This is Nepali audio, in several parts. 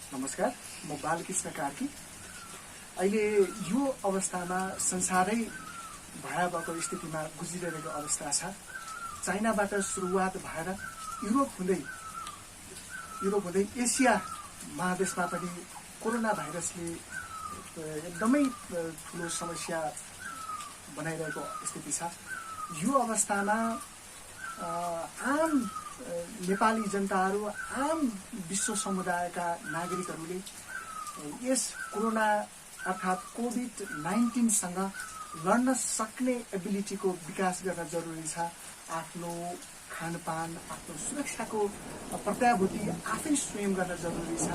नमस्कार, म बालकृष्ण कार्की। अहिले यो अवस्थामा संसारै भयावहको स्थितिमा गुज्रिरहेको अवस्था छ। चाइनाबाट सुरुवात भएर युरोप हुँदै एसिया महादेशमा पनि कोरोना भाइरसले एकदमै ठुलो समस्या बनाइरहेको स्थिति छ। यो अवस्थामा आम नेपाली जनताहरू, आम विश्व समुदायका नागरिकहरूले यस कोरोना अर्थात् कोभिड-19 सँग लड्न सक्ने एबिलिटीको विकास गर्न जरुरी छ। आफ्नो खानपान, आफ्नो सुरक्षाको प्रत्याभूति आफै स्वयं गर्न जरुरी छ।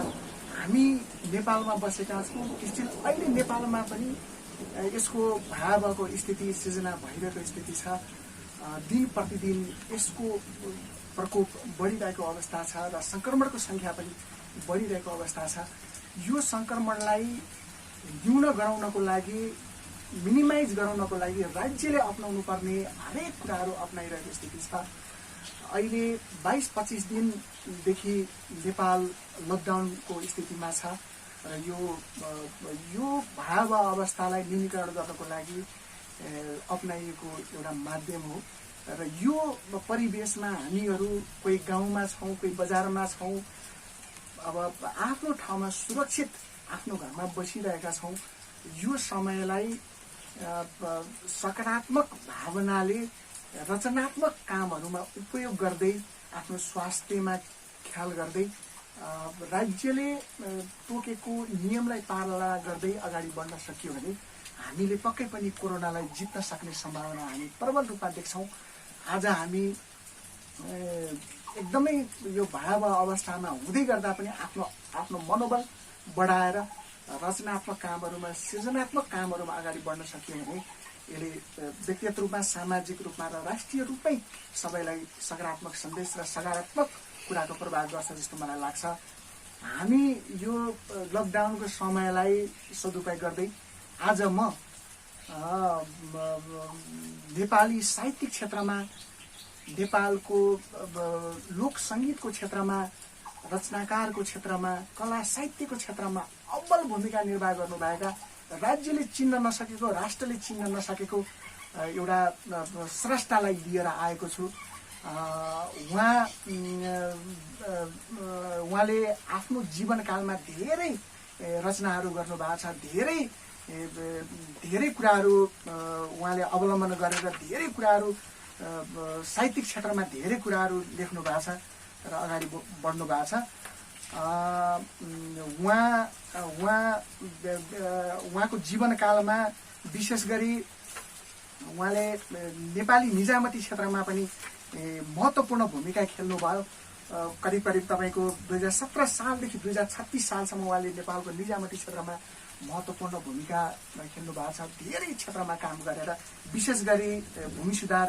हामी नेपालमा बसेका छौँ, स्थिल अहिले नेपालमा पनि यसको भयावहको स्थिति सिर्जना भइरहेको स्थिति छ। दिन प्रतिदिन यसको प्रकोप बढिरहेको अवस्था छ र संक्रमणको संख्या पनि बढिरहेको अवस्था छ। यो संक्रमणलाई न्यून गराउनको लागि, मिनिमाइज गराउनको लागि राज्यले अपनाउनु पर्ने हरेक कुराहरू अपनाइरहेको स्थिति छ। अहिले 22-25 दिनदेखि नेपाल लकडाउनको स्थितिमा छ र यो भयावह अवस्थालाई न्यूनीकरण गर्नको लागि अपनाइएको एउटा माध्यम हो। र यो परिवेशमा हामीहरू कोही गाउँमा छौँ, कोही बजारमा छौँ, अब आफ्नो ठाउँमा सुरक्षित आफ्नो घरमा बसिरहेका छौँ। यो समयलाई सकारात्मक भावनाले रचनात्मक कामहरूमा उपयोग गर्दै, आफ्नो स्वास्थ्यमा ख्याल गर्दै, राज्यले तोकेको नियमलाई पालना गर्दै अगाडि बढ्न सकियो भने हामीले पक्कै पनि कोरोनालाई जित्न सक्ने सम्भावना हामी प्रबल रूपमा देख्छौँ। आज हामी एकदमै यो भयावह अवस्थामा हुँदै गर्दा पनि आफ्नो मनोबल बढाएर रचनात्मक कामहरूमा, सृजनात्मक कामहरूमा अगाडि बढ्न सकियो भने यसले व्यक्तिगत रूपमा, सामाजिक रूपमा र राष्ट्रिय रूपमै सबैलाई सकारात्मक सन्देश र सकारात्मक कुराको प्रभाव गर्छ जस्तो मलाई लाग्छ। हामी यो लकडाउनको समयलाई सदुपयोग गर्दै आज म नेपाली साहित्यिक क्षेत्रमा, नेपालको लोक सङ्गीतको क्षेत्रमा, रचनाकारको क्षेत्रमा, कला साहित्यको क्षेत्रमा अब्बल भूमिका निर्वाह गर्नुभएका, राज्यले चिन्न नसकेको, राष्ट्रले चिन्न नसकेको एउटा स्रष्टालाई लिएर आएको छु। उहाँले आफ्नो जीवनकालमा धेरै रचनाहरू गर्नुभएको छ। धेरै कुराहरू उहाँले अवलम्बन गरेर धेरै कुराहरू साहित्यिक क्षेत्रमा धेरै कुराहरू लेख्नु भएको छ र अगाडि बढ्नु भएको छ। उहाँको जीवनकालमा विशेष गरी उहाँले नेपाली निजामती क्षेत्रमा पनि महत्त्वपूर्ण भूमिका खेल्नुभयो। करिब तपाईँको 2017 सालदेखि 2036 सालसम्म उहाँले नेपालको निजामती क्षेत्रमा महत्त्वपूर्ण भूमिका खेल्नु भएको छ। धेरै क्षेत्रमा काम गरेर विशेष गरी भूमि सुधार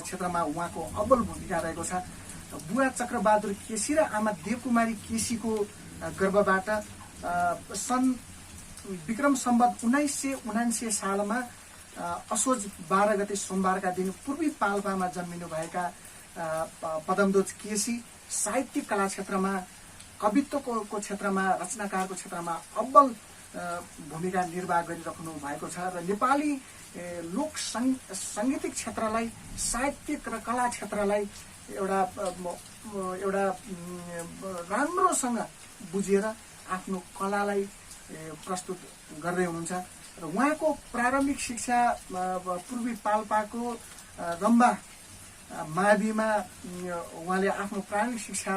क्षेत्रमा उहाँको अब्बल भूमिका रहेको छ। बुवा चक्रबहादुर केसी र आमा देवकुमारी केसीको गर्भबाट सन् विक्रम सम्वत 1979 सालमा असोज 12 गते सोमबारका दिन पूर्वी पाल्पामा जन्मिनुभएका पदमध्वज केसी साहित्यिक कला क्षेत्रमा, कवित्वको क्षेत्रमा, रचनाकारको क्षेत्रमा अब्बल भूमिका निर्वाह गरिराख्नु भएको छ र नेपाली लोक सङ्गीतिक क्षेत्रलाई, साहित्यिक र कला क्षेत्रलाई एउटा राम्रोसँग बुझेर आफ्नो कलालाई प्रस्तुत गर्दै हुनुहुन्छ। र उहाँको प्रारम्भिक शिक्षा पूर्वी पाल्पाको रम्बा माविमा उहाँले आफ्नो प्रारम्भिक शिक्षा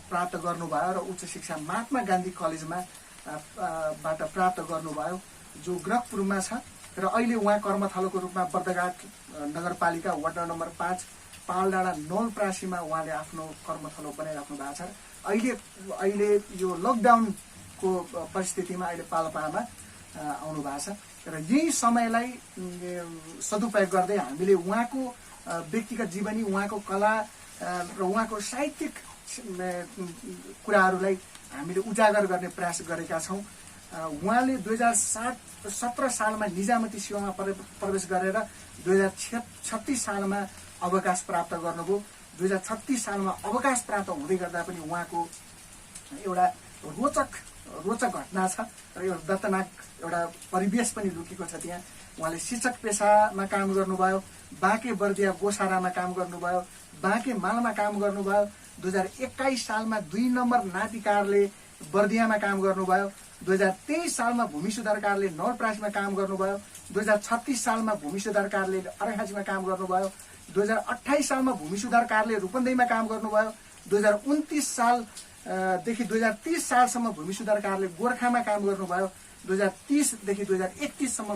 प्राप्त गर्नुभयो र उच्च शिक्षा महात्मा गान्धी कलेजमा बाट प्राप्त गर्नुभयो, जो ग्रहपुरमा छ। र अहिले उहाँ कर्मथलोको रूपमा बर्दघाट नगरपालिका वार्ड नम्बर 5 पालडाँडा नौलप्रासीमा उहाँले आफ्नो कर्मथलो बनाइराख्नु भएको छ। अहिले यो लकडाउनको परिस्थितिमा अहिले पाल्पामा आउनु भएको छ र यही समयलाई सदुपयोग गर्दै हामीले उहाँको व्यक्तिगत जीवनी, उहाँको कला र उहाँको साहित्यिक कुराहरूलाई हामीले उजागर गर्ने प्रयास गरेका छौँ। उहाँले 2017 सालमा निजामती सेवामा प्रवेश गरेर 2036 सालमा अवकाश प्राप्त गर्नुभयो। 2036 सालमा अवकाश प्राप्त हुँदै गर्दा पनि उहाँको एउटा रोचक घटना छ र यो दर्दनाक एउटा परिवेश पनि लुकेको छ त्यहाँ। उहाँले शिक्षक पेसामा काम गर्नुभयो, बाँके बर्दिया गोसारामा काम गर्नुभयो, बाँके मालमा काम गर्नुभयो, 2021 सालमा 2 नम्बर नातिकारले बर्दियामा काम गर्नुभयो, 2023 सालमा भूमि सुधारकारले नवलपरासीमा काम गर्नुभयो, 2036 सालमा भूमि सुधारकारले अर्घाँसीमा काम गर्नुभयो, 2028 सालमा भूमि सुधारकारले रूपन्देहीमा काम गर्नुभयो, 2029 सालदेखि 2030 सालसम्म भूमि सुधारकारले गोर्खामा काम गर्नुभयो, 2030 देखि 2031 सम्म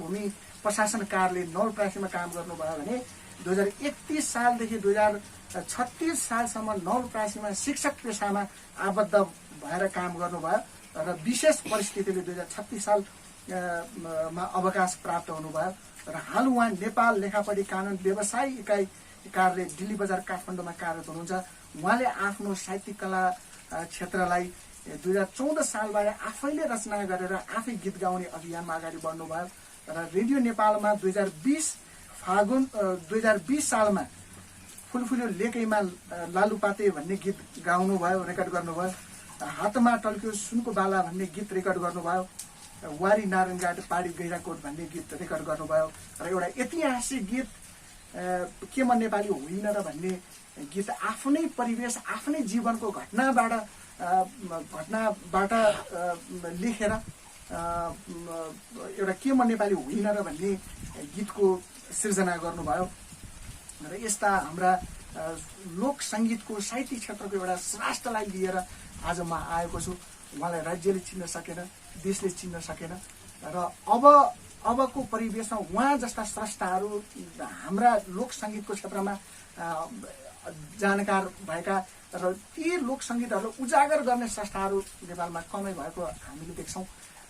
भूमि प्रशासनकारले नवलपरासीमा काम गर्नुभयो भने 2031 सालदेखि 2036 सालसम्म नवलपरासीमा शिक्षक पेसामा आबद्ध भएर काम गर्नुभयो र विशेष परिस्थितिले 2036 सालमा अवकाश प्राप्त हुनुभयो र हाल उहाँ नेपाल लेखापढी कानुन व्यवसाय इकाइ कार्यालय दिल्ली बजार काठमाडौँमा कार्यरत हुनुहुन्छ। उहाँले आफ्नो साहित्यिक कला क्षेत्रलाई 2014 सालबाट आफैले रचना गरेर आफै गीत गाउने अभियानमा अगाडि बढ्नुभयो र रेडियो नेपालमा 2020 सालमा फुलफुल्यो लेकैमा लालुपाते भन्ने गीत गाउनुभयो, रेकर्ड गर्नुभयो। हातमा टल्क्यो सुनको बाला भन्ने गीत रेकर्ड गर्नुभयो, वारी नारायणघाट पाडी गैराकोट भन्ने गीत रेकर्ड गर्नुभयो र एउटा ऐतिहासिक गीत के म नेपाली होइन र भन्ने गीत आफ्नै परिवेश आफ्नै जीवनको घटनाबाट लेखेर एउटा के म नेपाली होइन र भन्ने गीतको सिर्जना गर्नुभयो र यस्ता हाम्रा लोक सङ्गीतको साहित्यिक क्षेत्रको एउटा श्रेष्ठलाई लिएर आज म आएको छु। उहाँलाई राज्यले चिन्न सकेन, देशले चिन्न सकेन र अबको परिवेशमा उहाँ जस्ता स्रष्टाहरू हाम्रा लोक सङ्गीतको क्षेत्रमा जानकार भएका र ती लोक सङ्गीतहरूलाई उजागर गर्ने स्रष्टाहरू नेपालमा कमै भएको हामीले देख्छौँ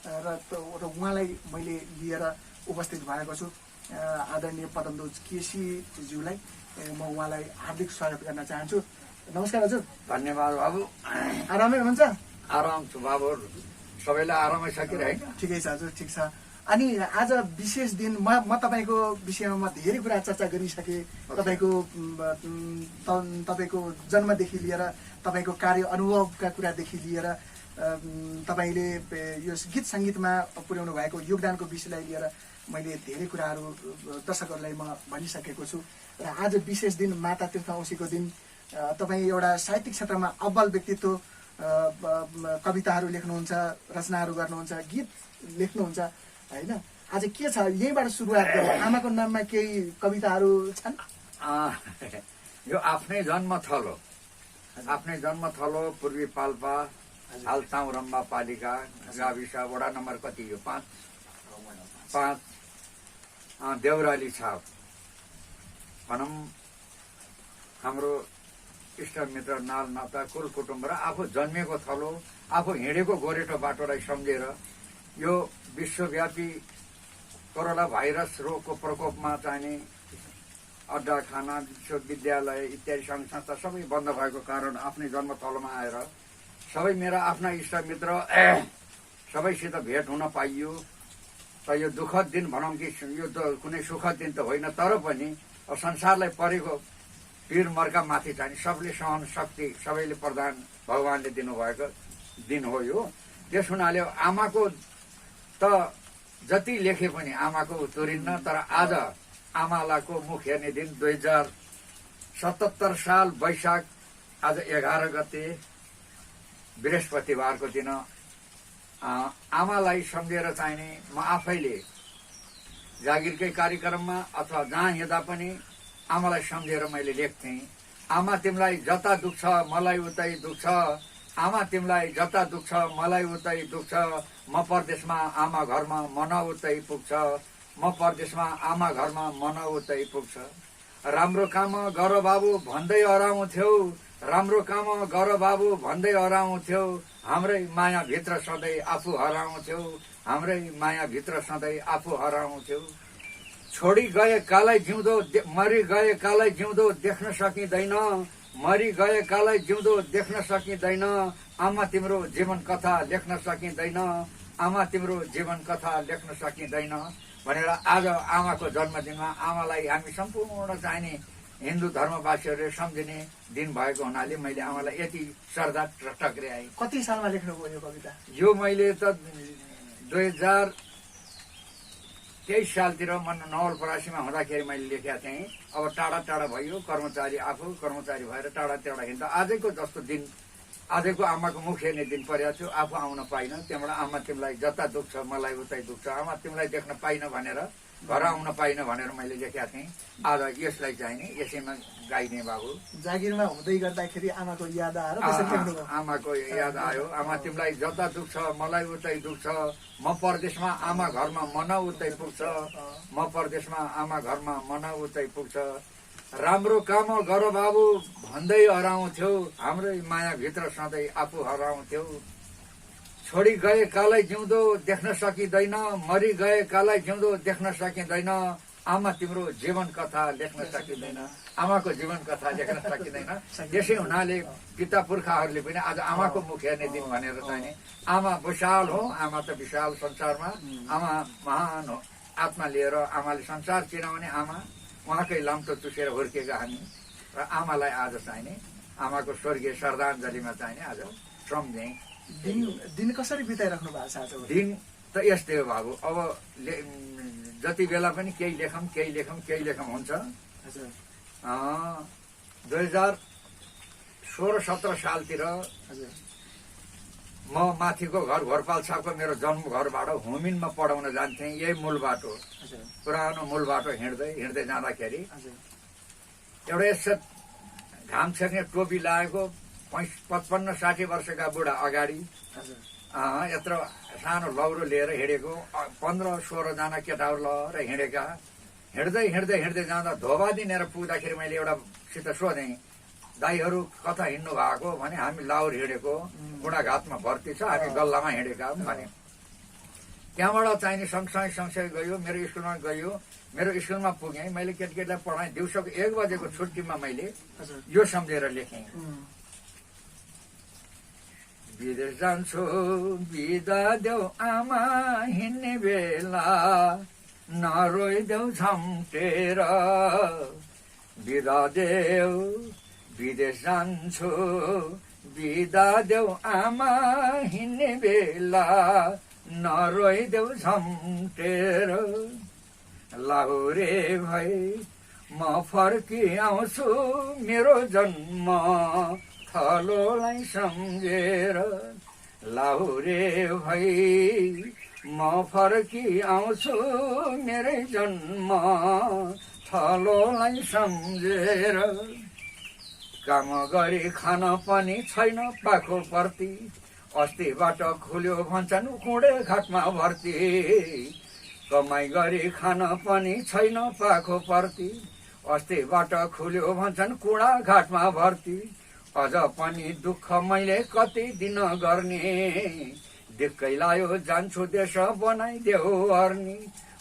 र उहाँलाई मैले लिएर उपस्थित भएको छु। आदरणीय पदमध्वज केसीज्यूलाई म उहाँलाई हार्दिक स्वागत गर्न चाहन्छु। नमस्कार हजुर। धन्यवाद बाबु। आरामै हुनुहुन्छ? आराम छु बाबु, सबैलाई आरामै छ कि होइन? ठिकै छ हजुर, ठिक छ। अनि आज विशेष दिन म तपाईँको विषयमा धेरै कुरा चर्चा गरिसकेँ। तपाईँको जन्मदेखि लिएर तपाईँको कार्य अनुभवका कुरादेखि लिएर तपाईँले यो गीत सङ्गीतमा पुर्याउनु भएको योगदानको विषयलाई लिएर मैले धेरै कुराहरू दर्शकहरूलाई म भनिसकेको छु र आज विशेष दिन माता तीर्थ औँसीको दिन तपाईँ एउटा साहित्यिक क्षेत्रमा अब्बल व्यक्तित्व, कविताहरू लेख्नुहुन्छ, रचनाहरू गर्नुहुन्छ, गीत लेख्नुहुन्छ होइन। आज के छ यहीँबाट सुरुवात गरौँ। आमाको नाममा केही कविताहरू छन्? यो आफ्नै जन्मथलो पूर्वी पाल्पा, हाल चाउरम्बा पालिका गाविस वडा नम्बर कति यो 5 देउराली छाप भनौँ। हाम्रो इष्टमित्र नाल नाता कुल कुटुम्ब र आफू जन्मेको थलो, आफू हिँडेको गोरेटो बाटोलाई सम्झेर यो विश्वव्यापी कोरोना भाइरस रोगको प्रकोपमा चाहिने अड्डा, खाना, विश्वविद्यालय इत्यादि सङ्घ संस्था सबै बन्द भएको कारण आफ्नै जन्मथलोमा आएर सबै मेरा आफ्ना इष्टमित्र सबैसित भेट हुन पाइयो। त यो दुःखद दिन भनौँ कि यो त कुनै सुखद दिन त होइन, तर पनि संसारलाई परेको पीर मर्का माथि चाहिँ सबले सहन शक्ति सबैले प्रदान भगवानले दिनुभएको दिन हो यो। त्यस हुनाले आमाको त जति लेखे पनि आमाको तुरिन्न, तर आज आमालाको मुख हेर्ने दिन 2077 साल वैशाख आज 11 गते बृहस्पतिबारको दिन आमालाई सम्झेर चाहिने म आफैले जागिरकै कार्यक्रममा अथवा जहाँ हिँड्दा पनि आमालाई सम्झेर मैले लेख्थेँ। आमा तिमीलाई जता दुख्छ मलाई उतै दुख्छ, आमा तिमीलाई जता दुख्छ मलाई उतै दुख्छ, म परदेशमा आमा घरमा मन उतै पुग्छ, म परदेशमा आमा घरमा मन उतै पुग्छ। राम्रो काम गर बाबु भन्दै हराउँथ्यौ, राम्रो काम गर बाबु भन्दै हराउँथ्यौ, हाम्रै माया भित्र सधैँ आफू हराउँथ्यौ, हाम्रै माया भित्र सधैँ आफू हराउँथ्यौ। छोडी गए कालै जिउँदो मरि गए कालै जिउँदो देख्न सकिँदैन, मरि गए कालै जिउँदो देख्न सकिँदैन, आमा तिम्रो जीवन कथा लेख्न सकिँदैन, आमा तिम्रो जीवन कथा लेख्न सकिँदैन भनेर आज आमाको जन्मदिनमा आमालाई हामी सम्पूर्ण चाहिने हिन्दू धर्मवासीहरूले सम्झिने दिन भएको हुनाले मैले आमालाई यति श्रद्धा टक्र्याएँ। कति सालमा लेख्नुभयो यो कविता? यो मैले त 2023 सालतिर म नवलपरासीमा हुँदाखेरि मैले लेखेका थिएँ। अब टाढा टाढा भयो, कर्मचारी आफू कर्मचारी भएर टाढा टाढा हिँड्दा आजैको जस्तो दिन, आजैको आमाको मुख हेर्ने दिन परेको थियो। आफू आउन पाइनँ, त्यहाँबाट आमा तिमीलाई जता दुख्छ मलाई उतै दुख्छ, आमा तिमीलाई देख्न पाइनँ भनेर, घर आउन पाइनँ भनेर मैले लेखेका थिएँ। आज यसलाई चाहिँ नि यसैमा गाइने बाबु। जागिरमा हुँदै गर्दाखेरि आमाको याद आएर त्यसरी लेख्नुभयो। आमाको याद आयो, आमा तिमीलाई जता दुख्छ मलाई उतै दुख्छ, म परदेशमा आमा घरमा मन उतै पुग्छ, म परदेशमा आमा घरमा मन उतै पुग्छ। राम्रो काम गर बाबु भन्दै हराउँथ्यौ, हाम्रै मायाभित्र सधैँ आफू हराउँथ्यौ। छोडी गए कालै जिउँदो देख्न सकिँदैन, मरि गए कालै जिउँदो देख्न सकिँदैन, आमा तिम्रो जीवन कथा लेख्न सकिँदैन, आमाको जीवन कथा लेख्न सकिँदैन। त्यसै हुनाले पिता पुर्खाहरूले पनि आज आमाको मुख हेर्ने दिन भनेर चाहिँ आमा विशाल हो, आमा त विशाल संसारमा, आमा महान हो। आत्मा लिएर आमाले संसार चिनाउने आमा, उहाँकै लाम्टो चुसेर हुर्केका हामी र आमालाई आज चाहिने आमाको स्वर्गीय श्रद्धाञ्जलीमा चाहिने आज सम्झेँ। दिन कसरी बिताइराख्नु भएको छ आज? दिन त यस्तै हो बाबु। अब जति बेला पनि केही लेखौँ केही लेखौँ केही लेखौँ हुन्छ। 2016-17 सालतिर म माथिको घर घोरपाल साहबको मेरो जन्म घरबाट हुमिनमा पढाउन जान्थेँ। यही मूल बाटो, पुरानो मूल बाटो हिँड्दै हिँड्दै जाँदाखेरि एउटा यसो घाम छेर्ने टोपी लगाएको 55-60 वर्षका बुढा अगाडि यत्रो सानो लौरो लिएर हिँडेको 15-16 जना केटाहरू लिएर हिँडेका। हिँड्दै हिँड्दै हिँड्दै जाँदा धोबादिनेर पुग्दाखेरि मैले एउटासित सोधेँ, दाईहरू कता हिँड्नु भएको भने हामी लाहोर हिँडेको, बुढाघाटमा भर्ती छ, हामी गल्लामा हिँडेका भने। त्यहाँबाट चाहिने सँगसँगै गयो, मेरो स्कुलमा गयो, मेरो स्कुलमा पुगेँ। मैले केटाकेटीलाई पढाएँ। दिउँसोको 1 बजेको छुट्टीमा मैले यो सम्झेर लेखेँ, विदेश जान्छु बिदा देऊ आमा हिँड्ने बेला, नरोइदेऊ झम्टेर, बिदा देऊ विदेश जान्छु बिदा देऊ आमा हिँड्ने बेला, नरोइदेऊ झम्टेर, लाहुरे भई म फर्की आउँछु मेरो जन्म थलोलाई सम्झेर, लाहुरे भई म फर्की आउँछु मेरै जन्म थलोलाई सम्झेर, काम गरी खान पनि छैन पाखो पर्ती, अस्तिबाट खुल्यो भन्छन् कुँडे घाटमा भर्ती, कमाइ गरी खान पनि छैन पाखो पर्ती, अस्तिबाट खुल्यो भन्छन् कुँडा घाटमा भर्ती, अझ पनि दुःख मैले कति दिन गर्ने, दिक्कै लायो जान्छु देश बनाइदेऊ अर्नी,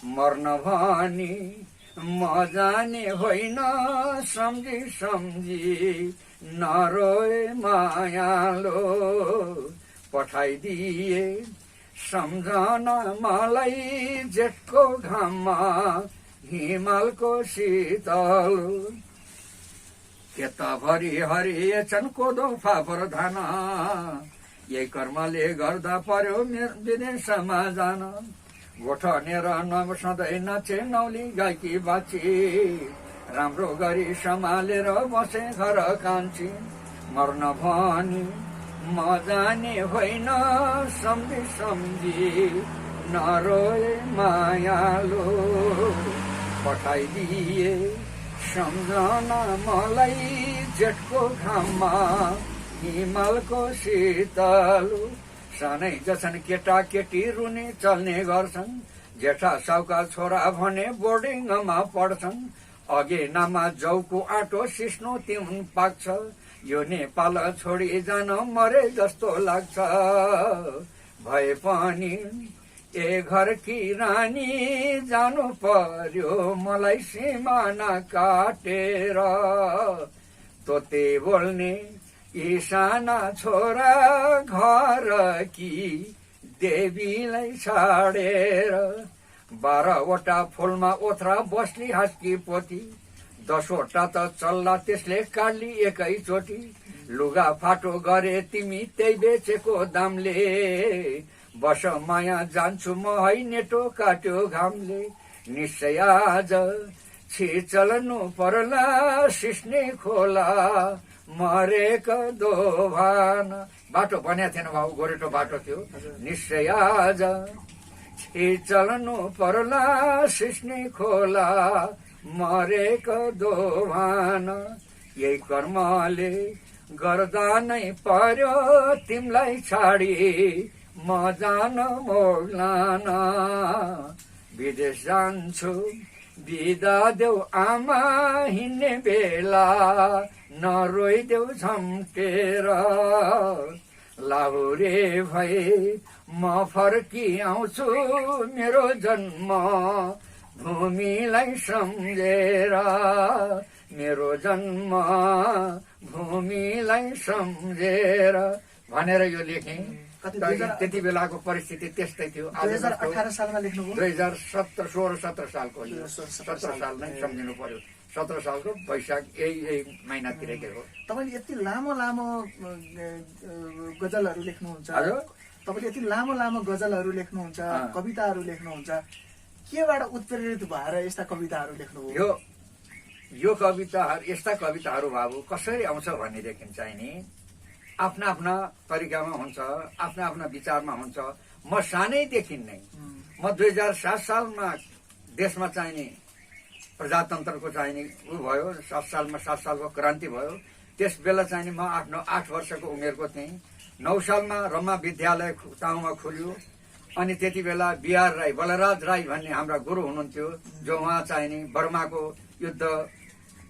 मर्न भनी म जाने होइन सम्झी सम्झी नरोए मायालो, पठाइदिए सम्झना मलाई जेठको घाममा हिमालको शीतल, खेतभरि हरिएछन् कोदो फापर धान, यही कर्मले गर्दा पर्यो विदेशमा जान, गोठनेर नबसँदै नाचे नौली गाईकी बाची, राम्रो गरी सम्हालेर बसे घर कान्छी, मर्न भनी म जाने होइन सम्झी सम्झी नरोए मायालो, पठाइदिए सम्झना मलाई जेठको घाममा हिमालको शीतल, सानै जछन् केटा केटी रुने चल्ने गर्छन्, जेठा साउका छोरा भने बोर्डिङमा पढ्छन्, अगेनामा जौको आँटो सिस्नो तिउन पाक्छ, यो नेपाल छोडी जान मरे जस्तो लाग्छ, भए पनि ए घरकी रानी जानु पर्यो मलाई सिमाना काटेर, तोते बोल्ने यी साना छोरा घरकी देवीलाई छाडेर, 12वटा फुलमा ओथ्रा बस्ली हाँस्की पोती, 10वटा त चल्ला त्यसले काट्ली एकैचोटि लुगा फाटो गरे तिमी त्यही बेचेको दामले बस माया जान्छु म है नेटो काट्यो घामले निश्चय आज छिचल्नु पर्ला सिस्ने खोला मरेको दोभान बाटो बनेको थिएन बाबु गोरेटो बाटो थियो निश्चय आज छिचल्नु पर्ला सिस्ने खोला मरेको दोभान यही कर्मले गर्दा नै पर्यो तिमलाई छाडी म जान मोग्लान विदेश जान्छु बिदा देऊ आमा हिँड्ने बेला नरोइदेऊ झम्टेर लाहुरे भए म फर्की आउँछु मेरो जन्म भूमिलाई सम्झेर मेरो जन्म भूमिलाई सम्झेर भनेर यो लेखेँ त्यति बेलाको परिस्थिति त्यस्तै थियो 2018 सालमा लेख्नुभयो 2017 सालको 17 साल नै सम्झिनु पर्यो 17 सालको वैशाख यही महिनातिरकै हो तपाईँले यति लामो गजलहरू लेख्नुहुन्छ तपाईँले यति लामो गजलहरू लेख्नुहुन्छ कविताहरू लेख्नुहुन्छ केबाट उत्प्रेरित भएर यस्ता कविताहरू लेख्नुभयो यो कविताहरू यस्ता कविताहरू बाबु कसरी आउँछ भनेदेखि चाहिँ नि आफ्ना आफ्ना तरिकामा हुन्छ आफ्ना आफ्ना विचारमा हुन्छ म सानैदेखि नै म 2007 सालमा देशमा चाहिने प्रजातन्त्रको चाहिने ऊ भयो 7 सालको क्रान्ति भयो त्यस बेला चाहिँ म आफ्नो 8 वर्षको उमेरको थिएँ 9 सालमा रम्मा विद्यालय टाउमा खुल्यो अनि त्यति बेला बिआर राई बलराज राई भन्ने हाम्रा गुरु हुनुहुन्थ्यो जो उहाँ चाहिने बर्माको युद्ध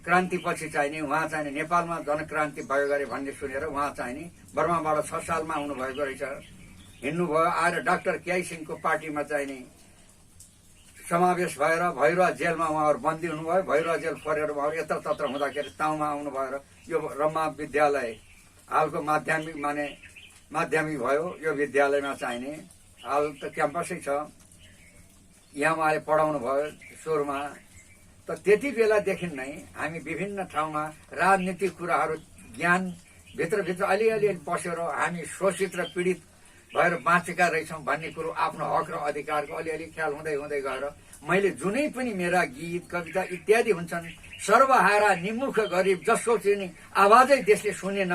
क्रान्तिपछि चाहिने उहाँ चाहिने नेपालमा जनक्रान्ति भयो गरे भन्ने सुनेर उहाँ चाहिने बर्माबाट 6 सालमा आउनुभएको रहेछ हिँड्नुभयो आएर डाक्टर केआई सिंहको पार्टीमा चाहिने समावेश भएर भैरवा जेलमा उहाँहरू बन्दी हुनुभयो भैरवा जेल फरेर उहाँहरू यत्रतत्र हुँदाखेरि ताउमा आउनुभयो र यो रम्मा विद्यालय हालको माध्यमिक भयो यो विद्यालयमा चाहिने हाल त क्याम्पसै छ यहाँ उहाँले पढाउनु भयो सुरुमा त त्यति बेलादेखि नै हामी विभिन्न ठाउँमा राजनीतिक कुराहरू ज्ञान भित्रभित्र अलिअलि पसेर हामी शोषित र पीडित भएर बाँचेका रहेछौँ भन्ने कुरो आफ्नो हक र अधिकारको अलिअलि ख्याल हुँदै हुँदै गएर मैले जुनै पनि मेरा गीत कविता इत्यादि हुन्छन् सर्वहारा निमुख गरिब जसको चाहिँ आवाजै देशले सुनेन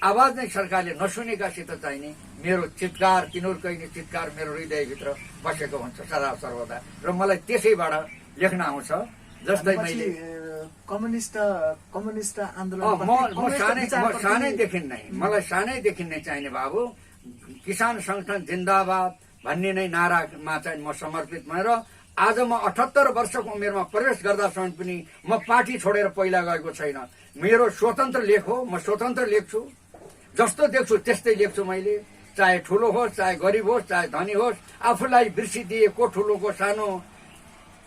आवाज नै सरकारले नसुनेकासित चाहिने मेरो चित्कार तिनीहरूकै नै चित्कार मेरो हृदयभित्र बसेको हुन्छ सदा सर्वदा र मलाई त्यसैबाट लेख्न आउँछ जस्तै मैले कम्युनिस्ट आन्दोलन सानैदेखि नै मलाई सानैदेखि नै चाहिने बाबु किसान संगठन जिन्दाबाद भन्ने नै नारामा चाहिँ म समर्पित भएर आज म 78 वर्षको उमेरमा प्रवेश गर्दासम्म पनि म पार्टी छोडेर पहिला गएको छैन मेरो स्वतन्त्र लेख हो म स्वतन्त्र लेख्छु जस्तो देख्छु त्यस्तै लेख्छु मैले चाहे ठुलो होस् चाहे गरिब होस् चाहे धनी होस् आफूलाई बिर्सिदिएको ठुलोको सानो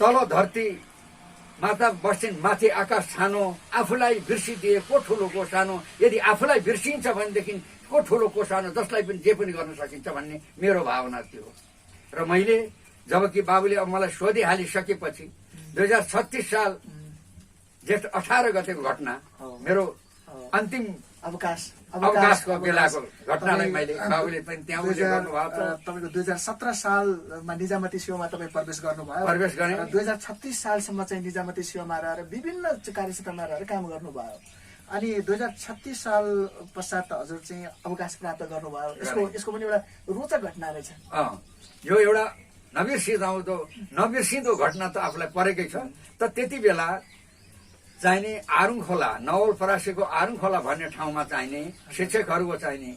तल धरती माता बस्छिन् माथि आकाश छानो आफूलाई बिर्सिदिएको ठुलोको सानो यदि आफूलाई बिर्सिन्छ भनेदेखि को ठुलोको सानो जसलाई पनि जे पनि गर्न सकिन्छ भन्ने मेरो भावना थियो र मैले जबकि बाबुले अब मलाई सोधिहालिसकेपछि 2036 साल जेठ 18 गतेको घटना मेरो अन्तिम अवकाशको बेलाको घटनालाई मैले बाबुले पनि त्यहाँ उल्लेख गर्नुभएको छ तपाईँको 2017 सालमा निजामती सेवामा तपाईँ प्रवेश गर्नुभयो प्रवेश गरे 2036 सालसम्म चाहिँ निजामती सेवामा रहेर विभिन्न कार्यक्षेत्रमा रहेर काम गर्नुभयो अनि 2036 साल पश्चात हजुर चाहिँ अवकाश प्राप्त गर्नुभयो यसको पनि एउटा रोचक घटना रहेछ यो एउटा नबिर्सिँदो घटना त आफूलाई परेकै छ त त्यति बेला चाहिने आरुङ खोला नवलपरासीको आरुङ खोला भन्ने ठाउँमा चाहिने शिक्षकहरूको चाहिने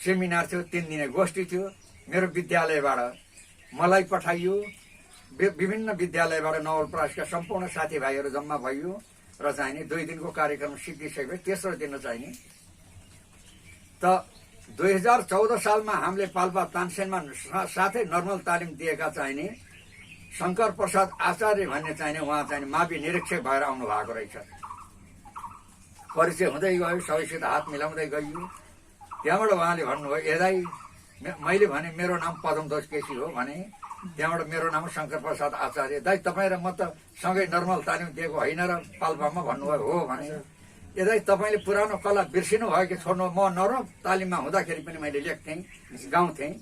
सेमिनार थियो 3 दिने गोष्ठी थियो मेरो विद्यालयबाट मलाई पठाइयो विभिन्न विद्यालयबाट नवलपरासीका सम्पूर्ण साथीभाइहरू जम्मा भइयो र चाहिने 2 दिनको कार्यक्रम सिद्धिसकेपछि तेस्रो दिन चाहिने त 2014 सालमा हामीले पाल्पा तानसेनमा साथै नर्मल तालिम दिएका चाहिने शंकर प्रसाद आचार्य भन्ने चाहिने उहाँ चाहिने मावि निरीक्षक भएर आउनु भएको रहेछ परिचय हुँदै गयो सबैसित हात मिलाउँदै गइयो त्यहाँबाट उहाँले भन्नुभयो एदाई मैले भने मेरो नाम पदमध्वज केसी हो भने त्यहाँबाट मेरो नाम शङ्कर प्रसाद आचार्य। दाइ तपाईँ र म त सँगै नर्मल तालिम दिएको होइन र पाल्पामा भन्नुभयो हो भने, ए दाइ तपाईँले पुरानो कला बिर्सिनु भयो कि छोड्नु? म नर्मल तालिममा हुँदाखेरि पनि मैले लेख्थेँ, गाउँथेँ।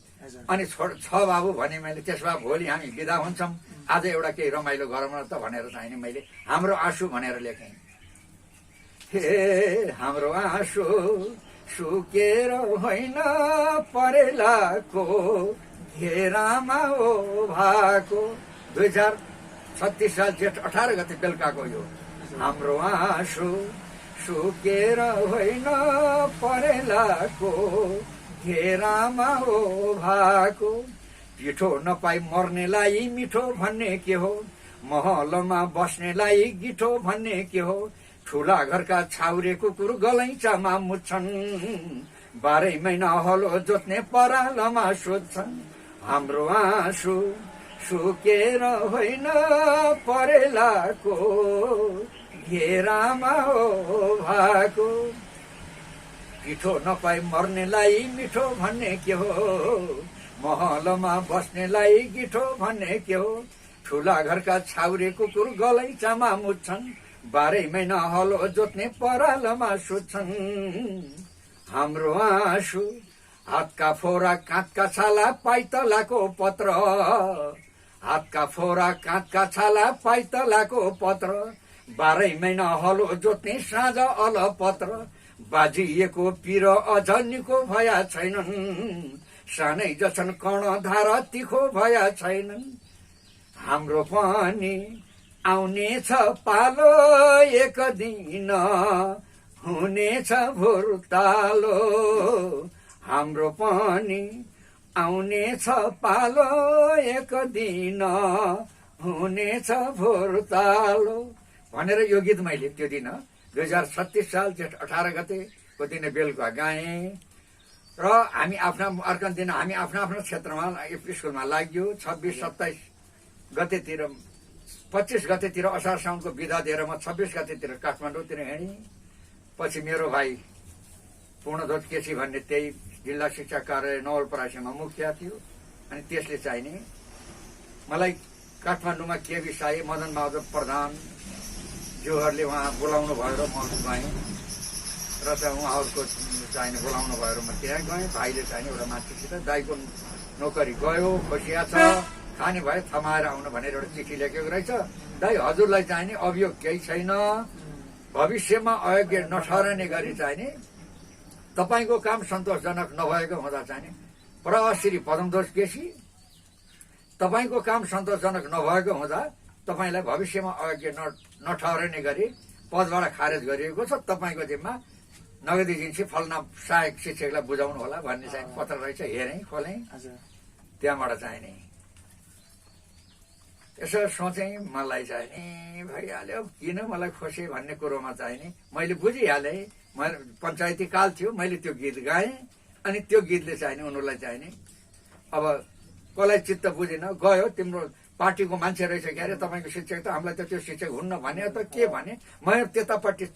अनि छ बाबु भने मैले, त्यस भए भोलि हामी बिदा हुन्छौँ, आज एउटा केही रमाइलो गरौँ न त भनेर चाहिँ नि मैले हाम्रो आँसु भनेर लेखेँ। हे हाम्रो आँसु सुकेर होइन परेलाको घेरामा हो भएको। 2036 साल जेठ 18 गते बेलुकाको यो हाम्रो आँसु सुकेर होइन परेलाको घेरामा हो भएको। पिठो नपाई मर्नेलाई मिठो भन्ने के हो, महलमा बस्नेलाई गिठो भन्ने के हो। ठुला घरका छाउरे कुकुर गलैँचामा मुच्छन्, 12 महिना हलो जोत्ने परालमा सोध्छन्। हाम्रो आँसु सुकेर होइन परेलाको घेरामा हो भएको। पिठो नपाई मर्नेलाई मिठो भन्ने के हो, महलमा बस्नेलाई गिठो भन्ने के हो। ठुला घरका छाउरे कुकुर गलैँचामा मुच्छन्, 12 महिना हलो जोत्ने परालमा सुत्छन्। हाम्रो आँसु हातका फोरा काँधका छाला पाइतलाको पत्र, हातका फोरा काँधका छाला पाइतलाको पत्र। 12 महिना हलो जोत्ने साँझ अलपत्र। बाजिएको पिरो अझ निको भया छैनन्, सानै जछन् कर्णधार तिखो भया छैनन्। हाम्रो पनि आउनेछ पालो एक दिन, हुनेछ भुर्तालो। हाम्रो पनि आउनेछ पालो एक दिन, हुनेछ भुर्तालो भनेर यो गीत मैले त्यो दिन 2036 साल जेठ 18 गतेको दिन बेलुका गाएँ। र हामी आफ्ना अर्को दिन हामी आफ्नो आफ्नो क्षेत्रमा स्कुलमा लाग्यो। 26-27 गतेतिर 25 गतेतिर असार साउनको बिदा दिएर म 26 गतेतिर काठमाडौँतिर हिँडेँ। पछि मेरो भाइ पूर्णध्वज केसी भन्ने त्यही जिल्ला शिक्षा कार्यालय नवलपरासीमा मुखिया थियो। अनि त्यसले चाहिने मलाई काठमाडौँमा केबी साई, मदन बहादुर प्रधान ज्यूहरूले उहाँ बोलाउनु भयो र म गएँ। र चाहिँ उहाँहरूको चाहिने बोलाउनु भयो र म त्यहाँ गएँ। भाइले चाहिने एउटा मान्छेसित दाईको नोकरी गयो, खोसिया छ, खाने भए थमाएर आउनु भनेर एउटा चिठी लेखेको रहेछ। दाई हजुरलाई चाहिने अभियोग केही छैन, भविष्यमा अयोग्य नठहरने गरी चाहिने तपाईँको काम सन्तोषजनक नभएको हुँदा चाहिने प्रश्री पदमध्वज केसी, तपाईँको काम सन्तोषजनक नभएको हुँदा तपाईँलाई भविष्यमा अयोग्य नठहरने गरी पदबाट खारेज गरिएको छ। तपाईँको जिम्मा नगदी जिन्सी फलना सहायक शिक्षकलाई बुझाउनु होला भन्ने चाहिँ पत्र रहेछ। हेरेँ, खोलेँ, त्यहाँबाट चाहिने यसो सोचेँ, मलाई चाहिने भइहाल्यो, किन मलाई खुसी भन्ने कुरोमा चाहिने मैले बुझिहालेँ। मैले पञ्चायती काल थियो, मैले त्यो गीत गाएँ। अनि त्यो गीतले चाहिने उनीहरूलाई चाहिने अब कसलाई चित्त बुझेन, गयो तिम्रो पार्टीको मान्छे रहेछ के अरे तपाईँको शिक्षक त, हामीलाई त त्यो शिक्षक हुन्न भने त के भने। मैले त्यतापट्टि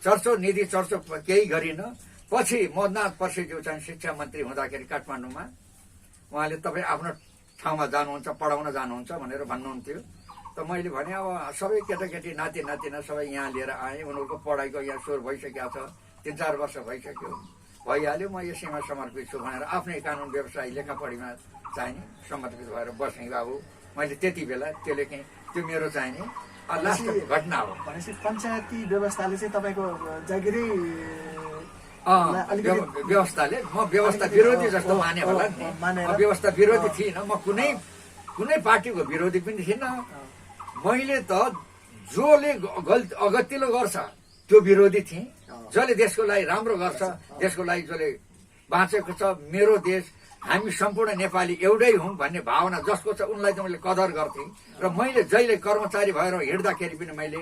चर्चो निधि चर्चो केही गरिनँ। पछि मदनाथ पर्सेज्यू चाहिँ शिक्षा मन्त्री हुँदाखेरि काठमाडौँमा उहाँले तपाईँ आफ्नो ठाउँमा जानुहुन्छ, पढाउन जानुहुन्छ भनेर भन्नुहुन्थ्यो। त मैले भने अब सबै केटाकेटी नाति नातिना सबै यहाँ लिएर आएँ। उनीहरूको पढाइको यहाँ सुरु भइसकेको छ, 3-4 वर्ष भइसक्यो, भइहाल्यो। म यसैमा समर्पित छु भनेर आफ्नै कानुन व्यवसाय लेखापढीमा चाहिने समर्पित भएर बसेँ बाबु। मैले त्यति बेला त्यो लेखेँ। त्यो मेरो चाहिने लास्ट घटना हो। भनेपछि पञ्चायती व्यवस्थाले चाहिँ तपाईँको जागिरै व्यवस्थाले, म व्यवस्था विरोधी जस्तो माने होला नि। व्यवस्था विरोधी थिइनँ, म कुनै पार्टीको विरोधी पनि थिइनँ। मैले त जसले अगतिलो गर्छ त्यो विरोधी थिएँ। जसले देशको लागि राम्रो गर्छ, देशको लागि जसले बाँचेको छ, मेरो देश, हामी सम्पूर्ण नेपाली एउटै हौँ भन्ने भावना जसको छ उनलाई त मैले कदर गर्थेँ। र मैले जहिले कर्मचारी भएर हिँड्दाखेरि पनि मैले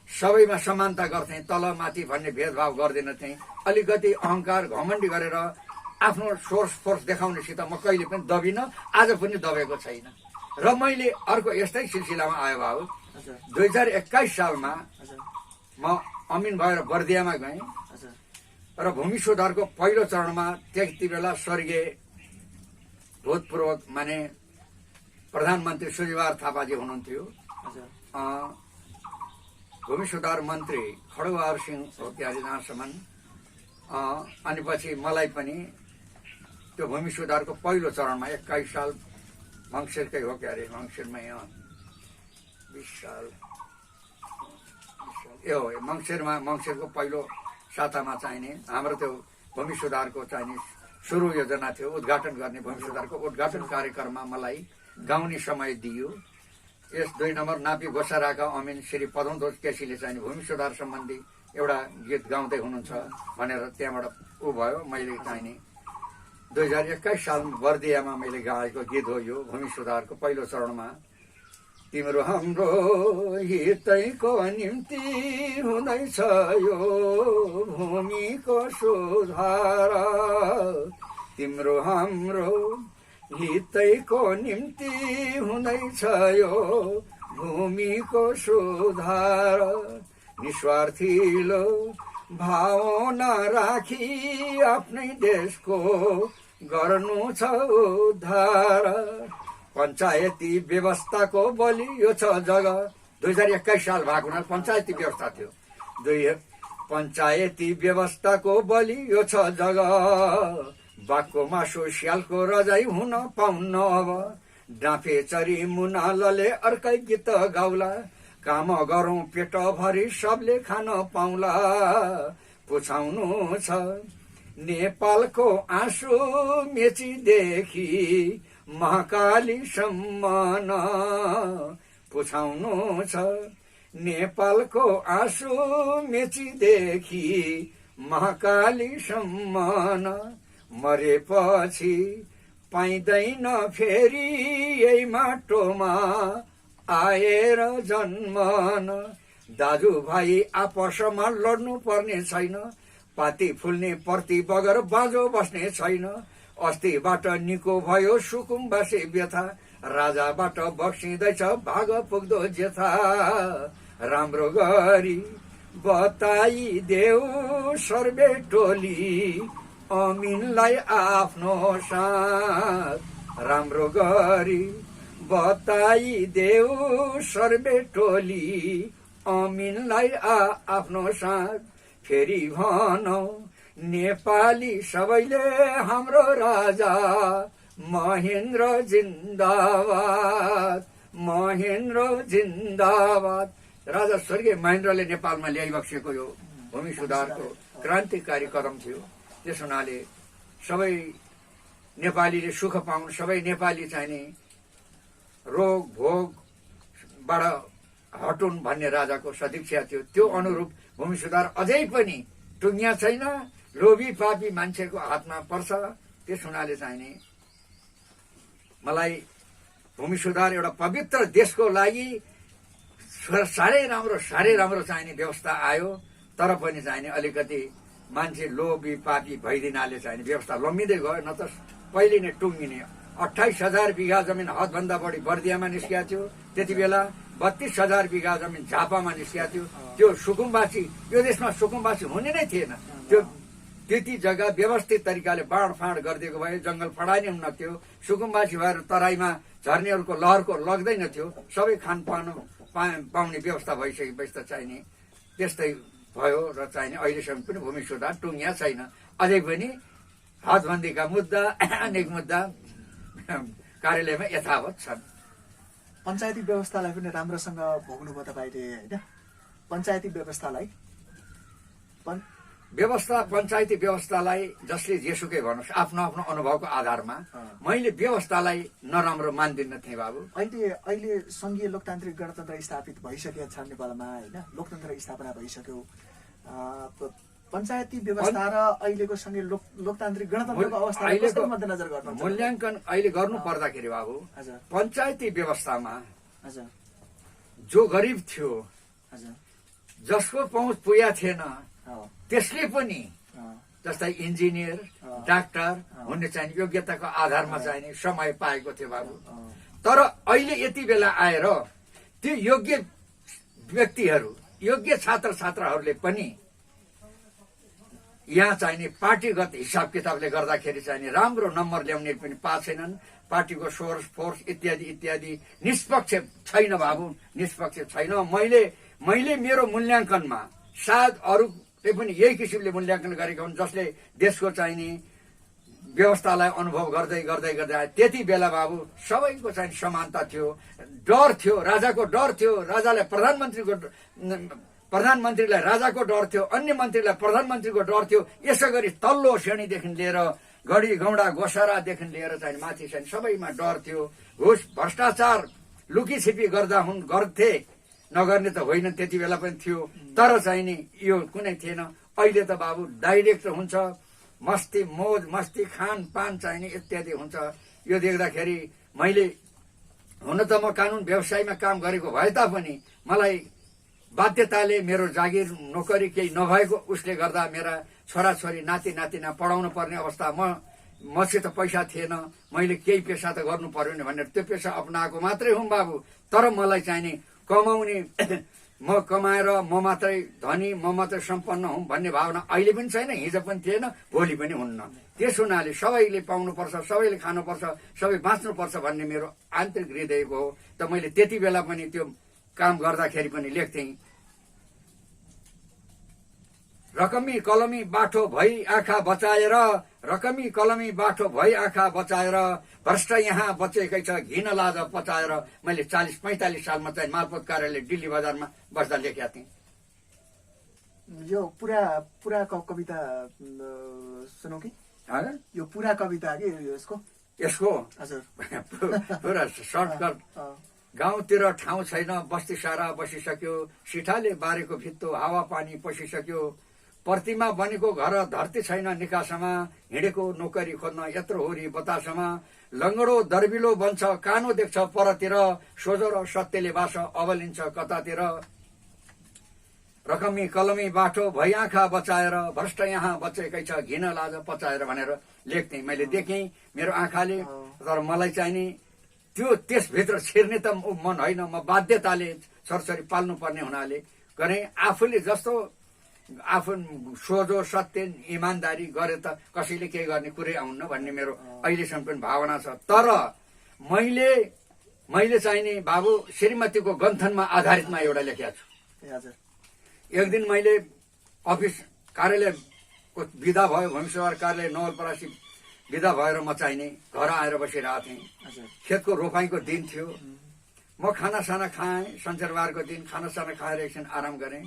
सबैमा समानता गर्थेँ, तल माथि भन्ने भेदभाव गर्दैन थिएँ। अलिकति अहङ्कार घमण्डी गरेर आफ्नो सोर्स फोर्स देखाउनेसित म कहिले पनि दबिनँ, आज पनि दबेको छैन। र मैले अर्को यस्तै सिलसिलामा आयो बाबु, 2021 सालमा म अमिन भएर बर्दियामा गएँ र भूमि सुधारको पहिलो चरणमा त्यति बेला स्वर्गीय भूतपूर्व माने प्रधानमन्त्री सूर्यबहादुर थापाजी हुनुहुन्थ्यो, हजुर भूमि सुधार मन्त्री खड्गबहादुर सिंह हो त्यहाँ जहाँसम्म। अनि पछि मलाई पनि त्यो भूमि सुधारको पहिलो चरणमा 21 साल मङ्सिरकै हो क्या अरे, मङ्सिरमै 20 साल यो मङ्सिरको पहिलो सातामा चाहिने हाम्रो त्यो भूमि सुधारको चाहिने सुरु योजना थियो। उद्घाटन गर्ने भूमि सुधारको उद्घाटन कार्यक्रममा मलाई गाउने समय दियो। यस 2 नम्बर नापी गोसाराका अमिन श्री पदमध्वज केसीले चाहिँ भूमि सुधार सम्बन्धी एउटा गीत गाउँदै हुनुहुन्छ भनेर त्यहाँबाट ऊ भयो। मैले चाहिने 2021 सालमा बर्दियामा मैले गाएको गीत हो यो भूमि सुधारको पहिलो चरणमा। तिम्रो हाम्रो हितैको निम्ति हुँदैछ यो भूमिको सुधार, तिम्रो हाम्रो हितैको निम्ति हुँदैछ यो भूमिको सुधार। निस्वार्थीलो भावना राखी आफ्नै देशको गर्नु छ उद्धार। पञ्चायती व्यवस्थाको बलियो छ जग्गा। 2021 साल भएको हुनाले पञ्चायती व्यवस्था थियो। पञ्चायती व्यवस्थाको बलियो छ जग्गा। बाघको मासु स्यालको रजाई हुन पाउन्न अब। डाँफे चरी मुनालले अर्कै गीत गाउला। काम गरौँ पेट भरि सबले खान पाउला। पुछाउनु छ नेपालको आँसु मेचीदेखि महाकालीसम्म न। पुछाउनु छ नेपालको आँसु मेचीदेखि महाकालीसम्म न। मरेपछि पाइँदैन फेरि यही माटोमा आएर जन्मन। दाजुभाइ आपसमा लड्नु पर्ने छैन। पाती फुल्ने पर्ती बगर बाँझो बस्ने छैन। अस्तिबाट निको भयो सुकुम्बासी व्यथा। राजाबाट बक्सिँदैछ भाग पुग्दो जेथा। राम्रो गरी बताइदेऊ सर्वे टोली अमिनलाई आफ्नो साथ। राम्रो गरी बताइदेऊ सर्वे टोली अमिनलाई आफ्नो साथ। फेरि भनौ नेपाली सबैले हाम्रो राजा महेन्द्र जिन्दाबाद, महेन्द्र जिन्दाबाद। राजा स्वर्गीय महेन्द्रले नेपालमा ल्याइबक्सेको यो भूमि सुधारको क्रान्तिकारी कदम थियो। त्यस हुनाले सबै नेपालीले सुख पाउन्, सबै नेपाली चाहिने रोग भोगबाट हटुन् भन्ने राजाको सदिच्छा थियो। त्यो अनुरूप भूमि सुधार अझै पनि टुङ्गिया छैन, लोभी पापी मान्छेको हातमा पर्छ। त्यस हुनाले चाहिने मलाई भूमि सुधार एउटा पवित्र देशको लागि साह्रै राम्रो चाहिने व्यवस्था आयो। तर पनि चाहिने अलिकति मान्छे लोभी पापी भइदिनाले चाहिने व्यवस्था लम्बिँदै गयो, न त पहिले नै टुङ्गिने। 28,000 बिघा जमिन हदभन्दा बढी बर्दियामा निस्किया थियो। त्यति बेला 32,000 बिघा जमिन झापामा निस्किया थियो। त्यो सुकुम्बासी, यो देशमा सुकुम्बासी हुने नै थिएन। त्यो त्यति जग्गा व्यवस्थित तरिकाले बाँडफाँड गरिदिएको भए जंगल फडाइने हुन्न थियो। सुकुम्बासी भएर तराईमा झर्नेहरूको लहरको लग्दैन थियो। सबै खानपान पाउने व्यवस्था भइसकेपछि त चाहिने त्यस्तै भयो र चाहिने अहिलेसम्म पनि भूमि सुधार टुङ्गिया छैन। अझै पनि हदबन्दीका मुद्दा अनेक मुद्दा कार्यालयमा यथावत छन्। पञ्चायती व्यवस्थालाई पनि राम्रोसँग भोग्नुभयो तपाईँले होइन? पञ्चायती व्यवस्थालाई पञ्चायती व्यवस्थालाई जसले जेसुकै भन्नुहोस् आफ्नो आफ्नो अनुभवको आधारमा मैले व्यवस्थालाई नराम्रो मान्दिनँ थिएँ बाबु। अहिले संघीय लोकतान्त्रिक गणतन्त्र स्थापित भइसकेका छन् नेपालमा होइन? लोकतन्त्र स्थापना भइसक्यो। पञ्चायती व्यवस्था र अहिलेको संघीय लोकतान्त्रिक गणतन्त्रको अवस्था कसरी मध्यनजर गर्नुहुन्छ? मूल्याङ्कन अहिले गर्नु पर्दाखेरि बाबु पञ्चायती व्यवस्थामा जो गरिब थियो, जसको पहुँच पुगेका थिएन, त्यसले पनि जस्तै इन्जिनियर डाक्टर हुने चाहिने योग्यताको आधारमा चाहिने समय पाएको थियो बाबु। तर अहिले यति बेला आएर त्यो योग्य व्यक्तिहरू, योग्य छात्र छात्राहरूले पनि यहाँ चाहिने पार्टीगत हिसाब किताबले गर्दाखेरि चाहिने राम्रो नम्बर ल्याउने पनि पाएको छैनन्। पार्टीको सोर्स फोर्स इत्यादि इत्यादि निष्पक्ष छैन बाबु, निष्पक्ष छैन। मैले मेरो मूल्याङ्कनमा सायद अरूले पनि यही किसिमले मूल्याङ्कन गरेका हुन्, जसले देशको चाहिने व्यवस्थालाई अनुभव गर्दै गर्दै गर्दै आए। त्यति बेला बाबु सबैको चाहिँ समानता थियो, डर थियो, राजाको डर थियो, राजालाई प्रधानमन्त्रीलाई राजाको डर थियो, अन्य मन्त्रीलाई प्रधानमन्त्रीको डर थियो। यसै गरी तल्लो श्रेणीदेखि लिएर गढी गौडा गोसारादेखि लिएर चाहिँ माथि चाहिँ सबैमा डर थियो। घुस भ्रष्टाचार लुकीछिपी गर्थे, नगर्ने त होइन, त्यति बेला पनि थियो, तर चाहिँ नि यो कुनै थिएन। अहिले त बाबु डाइरेक्ट हुन्छ, मस्ती मोज मस्ती खानपान चाहिने इत्यादि हुन्छ। यो देख्दाखेरि मैले हुन त म कानुन व्यवसायमा काम गरेको भए तापनि मलाई बाध्यताले मेरो जागिर नोकरी केही नभएको उसले गर्दा मेरा छोराछोरी नाति नातिना पढाउनु पर्ने अवस्था, मसित पैसा थिएन, मैले केही पेसा त गर्नु पर्यो नि भनेर त्यो पेसा अपनाएको मात्रै हुँ बाबु। तर मलाई चाहिने कमाउने म कमाएर म मात्रै धनी, म मात्रै सम्पन्न हुँ भन्ने भावना अहिले पनि छैन, हिजो पनि थिएन, भोलि पनि हुन्न। त्यस हुनाले सबैले पाउनुपर्छ, सबैले खानुपर्छ, सबै बाँच्नुपर्छ भन्ने मेरो आन्तरिक हृदयको हो। त मैले त्यति बेला पनि त्यो काम गर्दाखेरि पनि लेख्थेँ, रकमी कलमी बाठो भई आँखा बचाएर, रकमी कलमी बाठो भई आँखा बचाएर, भ्रष्ट यहाँ बचेकै छ घिन लाज पचाएर। मैले 40-45 सालमा चाहिँ मालपोत कार्यालय दिल्ली बजारमा बस्दा लेखेका थिएँ। यो पुरा कविता सुनौ कि? यो पुरा कविता कि यसको हजुर पुरा सर्टकट। गाउँतिर ठाउँ छैन, बस्ती सारा बसिसक्यो, सिठाले बारेको भित्तो हावा पानी पसिसक्यो, प्रतिमा बनेको घर धरती छैन निकासमा, हिँडेको नोकरी खोज्न यत्रो होरी बतासमा, लङ्गडो दर्बिलो बन्छ कानो देख्छ परतिर, सोझो र सत्यले बास अवलिन्छ कतातिर, रकमी कलमी बाटो भई आँखा बचाएर, भ्रष्ट यहाँ बचेकै छ घिन लाज पचाएर भनेर लेख्थेँ। मैले देखेँ मेरो आँखाले, तर मलाई चाहिने त्यो त्यसभित्र छिर्ने त मन होइन, म बाध्यताले छोरछोरी पाल्नु पर्ने हुनाले गरेँ। आफूले जस्तो आफू सोझो सत्य इमान्दारी गरे त कसैले केही गर्ने कुरै आउन्न भन्ने मेरो अहिलेसम्म पनि भावना छ। तर मैले चाहिने बाबु श्रीमतीको गन्थनमा आधारितमा एउटा लेखेको छु। एक दिन मैले अफिस कार्यालयको विदा भयो, भूमिसभा कार्यालय नवलपरासी विदा भएर म चाहिने घर आएर बसिरहेको थिएँ। खेतको रोपाईको दिन थियो। म खानासाना खाएँ, शनिबारको दिन खानासाना खाएर एकछिन आराम गरेँ।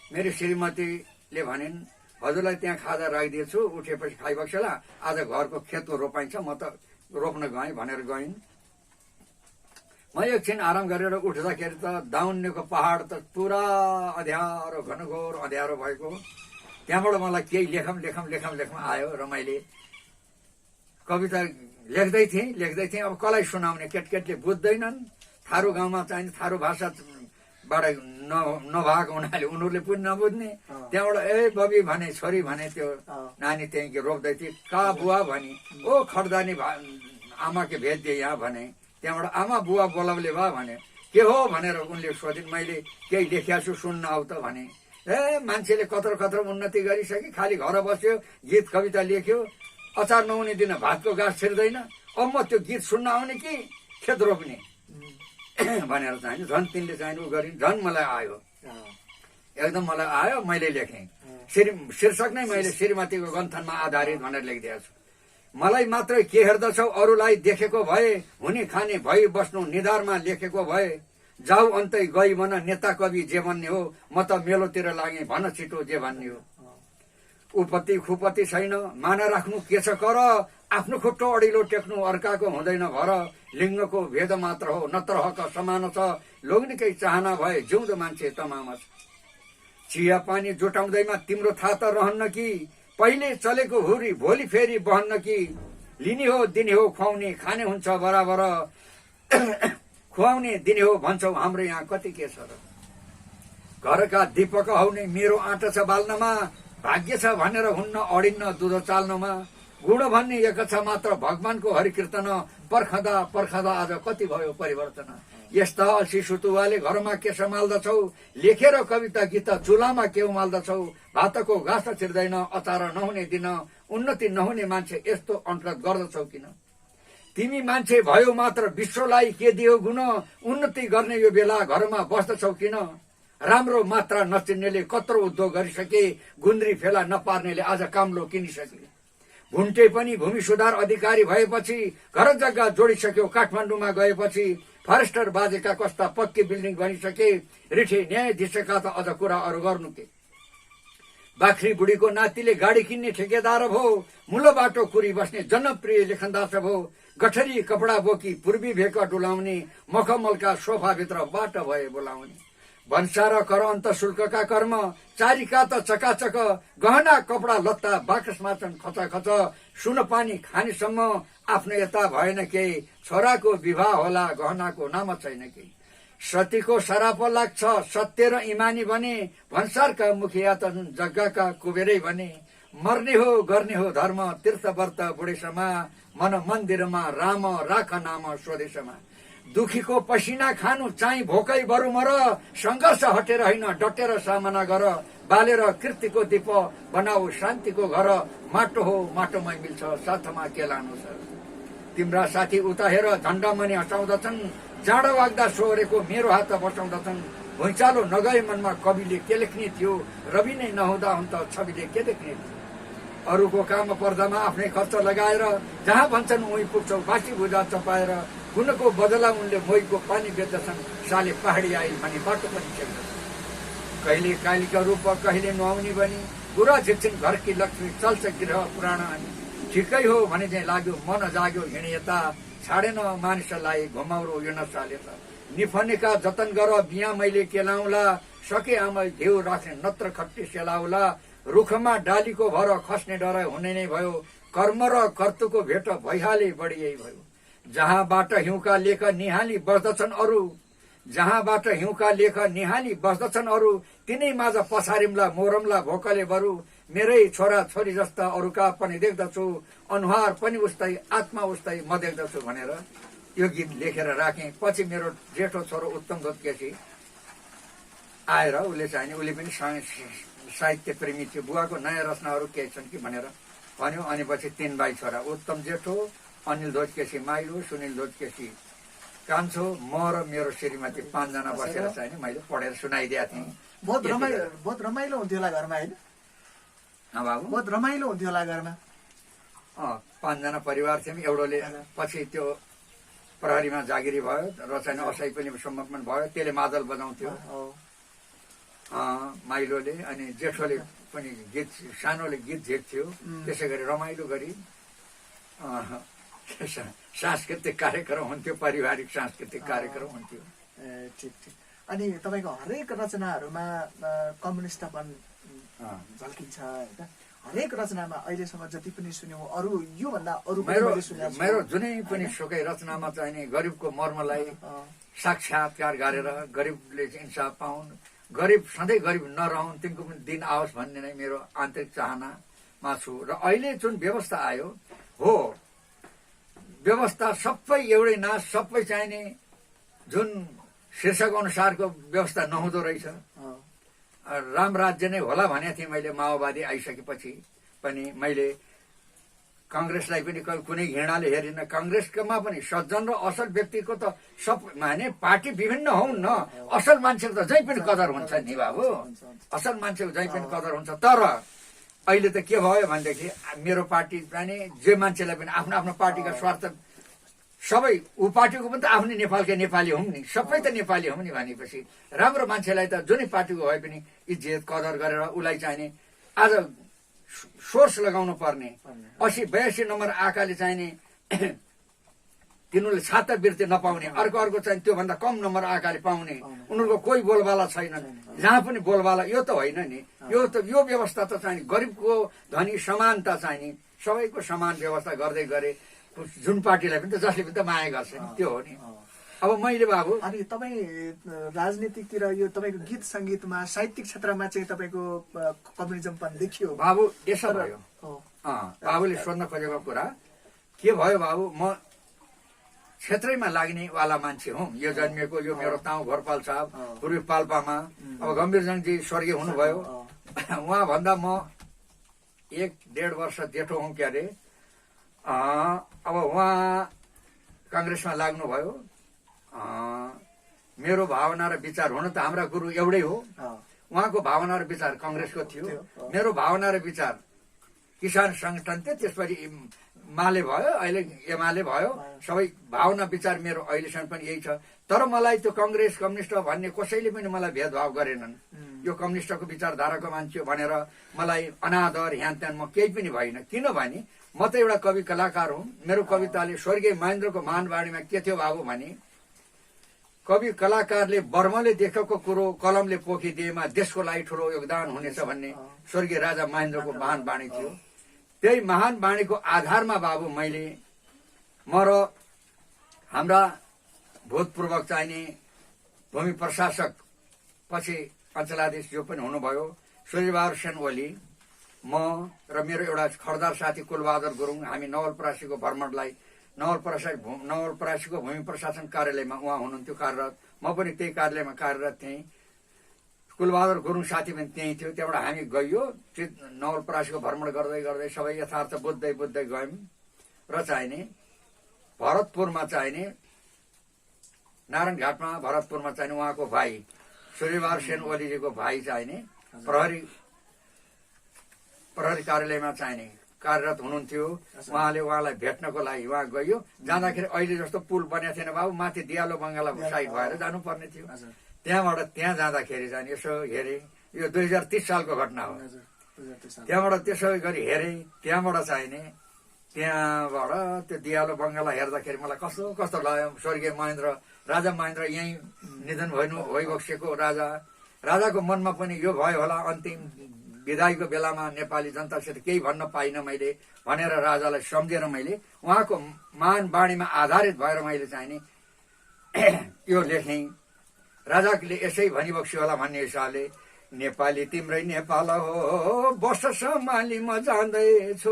मेरो श्रीमतीले भनिन्, हजुरलाई त्यहाँ खाजा राखिदिएछु, उठेपछि खाइबक्सेला, आज घरको खेतको रोपाई छ, म त रोप्न गएँ भनेर गइन्। म एकछिन आराम गरेर उठ्दाखेरि त दाउन्नेको पहाड त पुरा अँध्यारो घनघोर अँध्यारो भएको। त्यहाँबाट मलाई केही लेखम आयो र मैले कविता लेख्दै थिएँ। अब कसलाई सुनाउने, केटकेटले बुझ्दैनन्, थारू गाउँमा चाहिने थारू भाषाबाट नभएको हुनाले उनीहरूले पनि नबुझ्ने। त्यहाँबाट बबी भने, छोरी भने, त्यो नानी त्यहीँ के रोप्दै थिए, का बुवा भने, ओ खड्दानी आमा के भेज दिए यहाँ भने। त्यहाँबाट आमा बुवा बोलाउले भा भने, के हो भनेर उनले सोधिन्। मैले केही लेखिया छु सुन्न आऊ त भने। मान्छेले कत्रो उन्नति गरिसके, खालि घर बस्यो, गीत कविता लेख्यो, अचार नहुने दिन भातको गाँस छिर्दैन, अब म त्यो गीत सुन्न आउने कि खेत रोप्ने भनेर चाहिने। झन् तिनले चाहिने उ गरिन्, झन् मलाई आयो, एकदम मलाई आयो। मैले लेखेँ, शीर्षक नै मैले श्रीमतीको गन्थनमा आधारित भनेर लेखिदिएको छु। मलाई मात्रै के हेर्दछौ अरूलाई देखेको भए, हुने खाने भई बस्नु निधारमा लेखेको भए, जाऊ अन्तै गई भन नेता कवि जे भन्ने हो, म त मेलोतिर लागेँ भन छिटो जे भन्ने हो। उपति खुपति छैन मान राख्नु के छ कर, आफ्नो खुट्टो अडिलो टेक्नु अर्काको हुँदैन भर, लिङ्गको भेद मात्र हो नत्र हक समान छ, लोग्नेकै चाहना भए जिउँदो मान्छे तमाम छ। चिया पानी जुटाउँदैमा तिम्रो थाहा त रहन्न कि, पहिले चलेको हुरी भोलि फेरि बहन्न कि, लिने हो दिने हो खुवाउने खाने हुन्छ बराबर, खुवाउने दिने हो भन्छौ हाम्रो यहाँ कति के छ र। घरका दीपक हौ नै मेरो आँटा छ बाल्नमा, भाग्य छ भनेर हुन्न अडिन्न दुधो चाल्नमा, गुण भन्ने एक छ मात्र भगवानको हरिकीर्तन, पर्खदा आज कति भयो परिवर्तन। यस्ता अल्छी सुतुवाले घरमा के सम्हाल्दछौ, लेखेर कविता गीत चुलामा के उमाल्दछौ, भातको घाँस छिर्दैन, अचार नहुने दिन, उन्नति नहुने मान्छे यस्तो अन्तगत गर्दछौ किन? तिमी मान्छे भयो मात्र विश्वलाई के दियो गुण, उन्नति गर्ने यो बेला घरमा बस्दछौ किन? राम्रो मात्रा नचिन्नेले कत्रो उद्योग गरिसके, गुन्द्री फेला नपार्नेले आज काम्लो किनिसके। भुन्टे पनि भूमि सुधार अधिकारी भएपछि, घर जग्गा जोडिसक्यो काठमाडौँमा गएपछि, फरेस्टर बाजेका कस्ता पक्की बिल्डिङ बनिसके, रिठे न्यायाधीशका त अझ कुरा अरू गर्नु के? बाख्री बुढीको नातिले गाडी किन्ने ठेकेदार भो, मुलो बाटो कुरी बस्ने जनप्रिय लेखनदास भो, गठरी कपडा बोकी पूर्वी भेक डुलाउने, मखमलका सोफाभित्र बाट भए बोलाउने। भन्सार कर अन्त शुल्कका कर्म, चारिका त चकाचक, गहना कपडा लत्ता बाकसमा छन् खचखच, सुन पानी खानेसम्म आफ्नो यता भएन केही, छोराको विवाह होला गहनाको नाम छैन केही। सतीको सराप लाग्छ सत्य र इमानी बने, भन्सारका मुखिया त जग्गाका कुबेरै बने। मर्ने हो गर्ने हो धर्म तीर्थ व्रत बुढेसमा, मन मन्दिरमा राम राख नाम स्वदेशमा। दुखीको पसिना खानु चाहिँ भोकै बरु मर, संघर्ष हटेर होइन डटेर सामना गर। बालेर कृतिको दीप बनाऊ शान्तिको घर, माटो हो माटोमै मिल्छ साथमा के लानु छ। तिम्रा साथी उता हेर झण्डा मनी हटाउँदछन्, जाँडो वाग्दा सोहोरेको मेरो हात बचाउँदछन्। भुइँचालो नगए मनमा कविले के लेख्ने थियो, रवि नै नहुँदा हुन त छविले के देख्ने थियो। अरूको काम पर्दामा आफ्नै खर्च लगाएर, जहाँ भन्छन् उही पुग्छौ बासी भुजा चपाएर। गुणको बदला उनले मोहीको पानी बेच्दछन्, साले पहाडी आई भने बाटो पनि छेक्दछन्। कहिले कालीका रूप कहिले नुहाउनी बनी, बुढा झिक्छिन् घरकी लक्ष्मी चल्छ गृह पुराण अनि। ठिकै हो भने चाहिँ लाग्यो मन जाग्यो हिँडे यता, छाडेन मानिसलाई घुमाउरो यो नसाले त। निफनेका जतन गर बिहा मैले केलाउला, सके आमै घिउ राख्ने नत्र खट्टी सेलाउला। रुखमा डालीको भर खस्ने डर हुने नै भयो, कर्म र कर्तुको भेट भइहाले बढी यही भयो। जहाँबाट हिउँका लेख निहाली बस्दछन् अरू, जहाँबाट हिउँका लेख निहाली बस्दछन् अरू, तिनै माझ पछारिम्ला मोरमला भोकले बरु। मेरै छोरा छोरी जस्ता अरूका पनि देख्दछु, अनुहार पनि उस्तै आत्मा उस्तै म देख्दछु भनेर यो गीत लेखेर राखेँ। पछि मेरो जेठो छोरो उत्तम केसी आएर उसले चाहिँ उसले पनि साहित्य प्रेमी थियो, बुवाको नयाँ रचनाहरू केही छन् कि भनेर भन्यो। अनि पछि 3 भाइ छोरा, उत्तम जेठो, अनिल ध्वज केसी माइलो, सुनिल ध्वज केसी कान्छो, म र मेरो श्रीमती 5 जना बसेर चाहिँ मैले पढेर सुनाइदिएको थिएँ। बहुत रमाइलो हुन्थ्यो होला घरमा होइन? बाबु बहुत रमाइलो हुन्थ्यो होला घरमा। 5 जना परिवार थियौँ। एउटोले पछि त्यो प्रहरीमा जागिरी भयो र चाहिँ असै पनि समर्पण भयो, त्यसले मादल बजाउँथ्यो माइलोले। अनि जेठोले पनि गीत, सानोले गीत झेक्थ्यो। त्यसै गरी रमाइलो गरी सांस्कृतिक कार्यक्रम हुन्थ्यो, पारिवारिक सांस्कृतिक कार्यक्रम हुन्थ्यो। ठिक ठिक। अनि तपाईँको हरेक रचनाहरूमा कम्युनिस्टपन झल्किन्छ होइन? हरेक रचनामा अहिलेसम्म जति पनि सुन्यौँ, अरू योभन्दा अरू मेरो जुनै पनि सुकै रचनामा चाहिँ नि गरिबको मर्मलाई साक्षात्कार गरेर गरिबले इन्साफ पाउन्, गरिब सधैँ गरिब नरहन्, तिनको पनि दिन आओस् भन्ने नै मेरो आन्तरिक चाहनामा छु। र अहिले जुन व्यवस्था आयो हो, व्यवस्था सबै एउटै नाश, सबै चाहिने जुन शीर्षक अनुसारको व्यवस्था नहुँदो रहेछ। राम राज्य नै होला भनेको थिएँ मैले माओवादी आइसकेपछि पनि। मैले काङ्ग्रेसलाई पनि कुनै घृणाले हेरिन। काङ्ग्रेसमा पनि सज्जन र असल व्यक्तिको त सब माने पार्टी विभिन्न हुन् न, असल मान्छेको त जहीँ पनि कदर हुन्छ नि बाबु, असल मान्छेको जहीँ पनि कदर हुन्छ। तर अहिले त के भयो भनेदेखि मेरो पार्टी पनि जे मान्छेलाई पनि आफ्नो आफ्नो पार्टीका स्वार्थ, सबै ऊ पार्टीको पनि त आफ्नै नेपालकै नेपाली हौँ नि, सबै त नेपाली हौँ नि भनेपछि राम्रो मान्छेलाई त जुनै पार्टीको भए पनि इज्जत कदर गरेर उसलाई चाहिने आज सोर्स लगाउनु पर्ने। 80-82 नम्बर आँखाले चाहिने तिनीहरूले छात्रवृत्ति नपाउने, अर्को चाहिँ त्योभन्दा कम नम्बर आँखाले पाउने, उनीहरूको कोही बोलबाला छैनन्। जहाँ पनि बोलबाला यो त होइन नि, यो व्यवस्था त चाहिँ गरिबको धनी समानता चाहिने, सबैको समान व्यवस्था गर्दै गरे जुन पार्टीलाई पनि त जसले पनि त माया गर्छ नि, त्यो हो नि। अब मैले बाबु अनि तपाईँ राजनीतिकतिर यो तपाईँको गीत सङ्गीतमा साहित्यिक क्षेत्रमा चाहिँ तपाईँको कम्युनिजम पनि देखियो बाबु। यसो भयो, बाबुले सोध्न खोजेको कुरा के भयो बाबु, म क्षेत्रैमा लाग्नेवाला मान्छे हुँ। यो जन्मिएको यो मेरो ताउ घरपाल साहब पूर्वी पाल्पामा। अब गम्भीरजङजी स्वर्गीय हुनुभयो, उहाँभन्दा म 1-1.5 वर्ष जेठो हुँ के अरे। अब उहाँ काङ्ग्रेसमा लाग्नुभयो। मेरो भावना र विचार, हुन त हाम्रा गुरु एउटै हो, उहाँको भावना र विचार काङ्ग्रेसको थियो, मेरो भावना र विचार किसान सङ्गठन थियो, त्यसपछि माले भयो, अहिले एमाले भयो। सबै भावना विचार मेरो अहिलेसम्म पनि यही छ। तर मलाई त्यो कङ्ग्रेस कम्युनिस्ट भन्ने कसैले पनि मलाई भेदभाव गरेनन्। यो कम्युनिस्टको विचारधाराको मान्छे भनेर मलाई अनादर ह्यान त्यान म केही पनि भइन। किनभने म त एउटा कवि कलाकार हुँ। मेरो कविताले स्वर्गीय महेन्द्रको महानवाणीमा के थियो बाबु भने, कवि कलाकारले वर्मले देखेको कुरो कलमले पोखिदिएमा देशको लागि ठुलो योगदान हुनेछ भन्ने स्वर्गीय राजा महेन्द्रको महान वाणी थियो। त्यही महान वाणीको आधारमा बाबु मैले म र हाम्रा भूतपूर्वक चाहिने भूमि प्रशासक पछि अञ्चलाधीश जो पनि हुनुभयो सूर्यबहादुर सेन ओली, म र मेरो एउटा खरदार साथी कुलबहादुर गुरुङ, हामी नवलपरासीको भ्रमणलाई नवलपरासीको भूमि प्रशासन कार्यालयमा उहाँ हुनुहुन्थ्यो कार्यरत, म पनि त्यही कार्यालयमा कार्यरत थिएँ। कुलबहादुर गुरुङ साथी पनि त्यही थियो। त्यहाँबाट हामी गइयो नवलपरासीको भ्रमण गर्दै गर्दै सबै यथार्थ बुझ्दै गयौँ र चाहिने भरतपुरमा चाहिने नारायणघाटमा भरतपुरमा चाहिने उहाँको भाइ सूर्यबहादुर सेन ओलीजीको भाइ चाहिने प्रहरी कार्यालयमा चाहिने कार्यरत हुनुहुन्थ्यो। उहाँलाई भेट्नको लागि उहाँ गइयो। जाँदाखेरि अहिले जस्तो पुल बनेको थिएन बाबु, माथि दियालो बङ्गाला साइड भएर जानुपर्ने थियो। त्यहाँ जाँदाखेरि चाहिँ यसो हेरेँ, यो 2030 सालको घटना हो। त्यहाँबाट त्यसो गरी हेरेँ, त्यहाँबाट चाहिने त्यहाँबाट त्यो दियालो बङ्गाला हेर्दाखेरि मलाई कस्तो लाग्यो। स्वर्गीय राजा महेन्द्र यहीँ निधन भइबसेको राजाको मनमा पनि यो भयो होला, अन्तिम विदाईको बेलामा नेपाली जनतासित केही भन्न पाइनँ मैले भनेर राजालाई सम्झेर मैले उहाँको महान वाणीमा आधारित भएर मैले चाहिने यो लेखेँ। राजाले यसै भनिबक्स्यो होला भन्ने हिसाबले, नेपाली तिम्रै नेपाल हो वर्ष सम्हाली म जाँदैछु,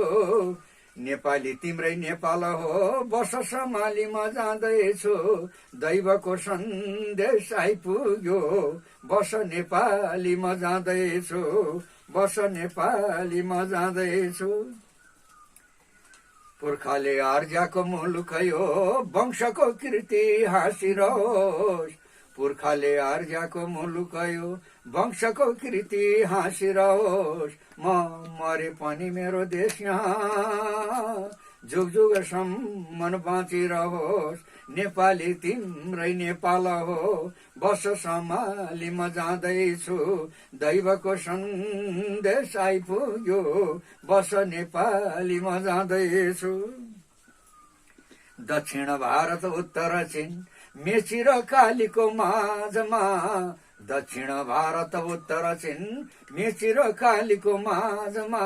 नेपाली तिम्रै नेपाल हो वर्ष सम्हाली म जाँदैछु, दैवको सन्देश आइपुग्यो वर्ष नेपाली म जाँदैछु, वर्ष नेपाली म जाँदैछु। पुर्खाले आर्जाको मुलुक यो वंशको कृति हाँसिरहोस्, पुर्खाले आर्जाको मुलुक यो वंशको कृति हाँसिरहोस्, म मरे पनि मेरो देश यहाँ जुग जुगसम्म बाँचिरहोस्, नेपाली तिम्रै नेपाल हो वर्ष सम्हाली म जाँदैछु, दैवको सन्देश आइपुग्यो वर्ष नेपाली म जाँदैछु। दक्षिण भारत उत्तर चीन मेची र कालीको माझमा, दक्षिण भारत उत्तर चीन मेची र कालीको माझमा,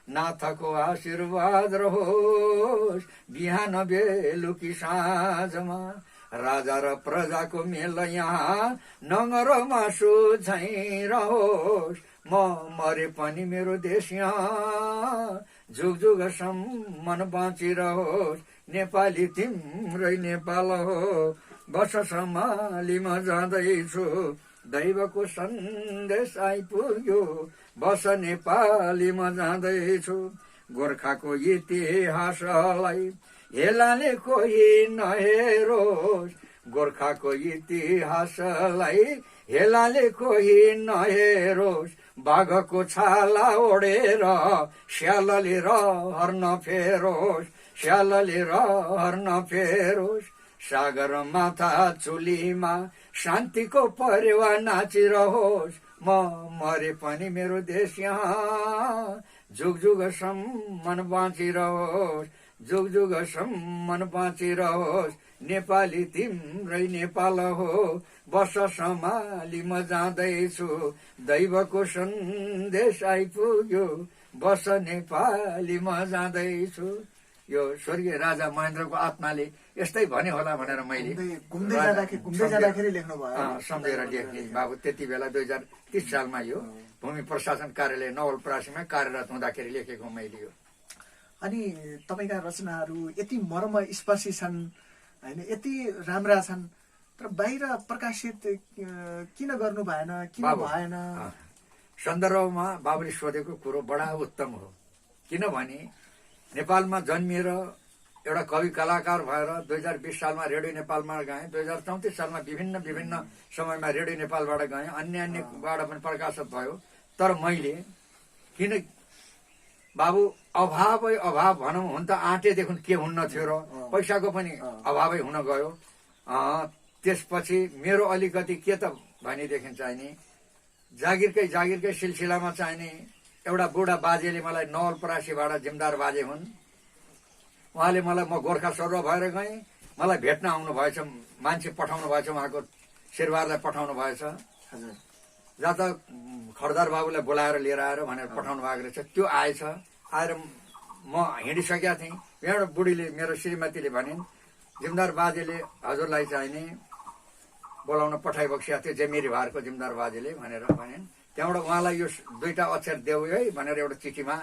नाथको आशीर्वाद रहोस् बिहान बेलुकी साँझमा, राजा र प्रजाको मेल यहाँ नगर मासु झैँ रहोस्, म मरे पनि मेरो देश यहाँ जुग जुगसम्म बाँचिरहोस्, नेपाली तिम्रै नेपाल हो वर्ष सम्हाली म जाँदैछु, दैवको सन्देश आइपुग्यो वर्ष नेपाली म जाँदैछु। गोर्खाको इतिहासलाई हेलाले कोही नहेरोस्, गोर्खाको इतिहासलाई हेलाले कोही नहेरोस्, बाघको छाला ओढेर स्यालले रहर नफेरोस्, स्यालले रहर नफेरोस्, सागर माथा चुलीमा शान्तिको परेवा नाचिरहोस्, म मरे पनि मेरो देश यहाँ जुग जुगसम्म बाँचिरहोस्, जुग जुगसम्म बाँचिरहोस्, नेपाली तिम्रै नेपाल हो वर्ष सम्हाली म जाँदैछु, दैवको सन्देश आइपुग्यो वर्ष नेपाली म जाँदैछु। यो स्वर्गीय राजा महेन्द्रको आत्माले यस्तै भन्यो होला भनेर मैले घुम्दै जाँदाखेरि लेख्नु भयो, सम्झेर लेखेँ बाबु। त्यति बेला 2030 सालमा यो भूमि प्रशासन कार्यालय नवलपरासीमा कार्यरत हुँदाखेरि लेखेको मैले यो। अनि तपाईँका रचनाहरू यति मर्मस्पर्शी छन् होइन यति राम्रा छन् तर बाहिर प्रकाशित किन गर्नु भएन, किन भएन? सन्दर्भमा बाबुले सोधेको कुरो बडा उत्तम हो। किनभने नेपालमा जन्मिएर एउटा कवि कलाकार भएर 2020 सालमा रेडियो नेपालमा गएँ, 2034 सालमा विभिन्न समयमा रेडियो नेपालबाट गएँ, अन्यबाट पनि प्रकाशित भयो। तर मैले किन बाबु अभाव भनौँ, हुन त आँटेदेखि के हुन्न थियो र पैसाको पनि अभावै हुन गयो। त्यसपछि मेरो अलिकति के त भनेदेखि चाहिने जागिरकै सिलसिलामा चाहिने एउटा बुढा बाजेले मलाई नवलपरासीबाट जिम्दार बाजे हुन्, उहाँले मलाई, म गोर्खा सरुवा भएर गएँ, मलाई भेट्न आउनु भएछ, मान्छे पठाउनु भएछ, उहाँको शेरबहादुरलाई पठाउनु भएछ, जहाँ त खड्दार बाबुलाई बोलाएर लिएर आएर भनेर पठाउनु भएको रहेछ। त्यो आएर म हिँडिसकेका थिएँ। एउटा बुढीले, मेरो श्रीमतीले भनिन्, जिम्दार बाजेले हजुरलाई चाहिने बोलाउन पठाइबक्सेका थियो, जेमेरी भारको जिम्दार बाजेले भनेर भनिन्। त्यहाँबाट उहाँलाई यो 2टा अक्षर देऊ है भनेर एउटा चिठीमा,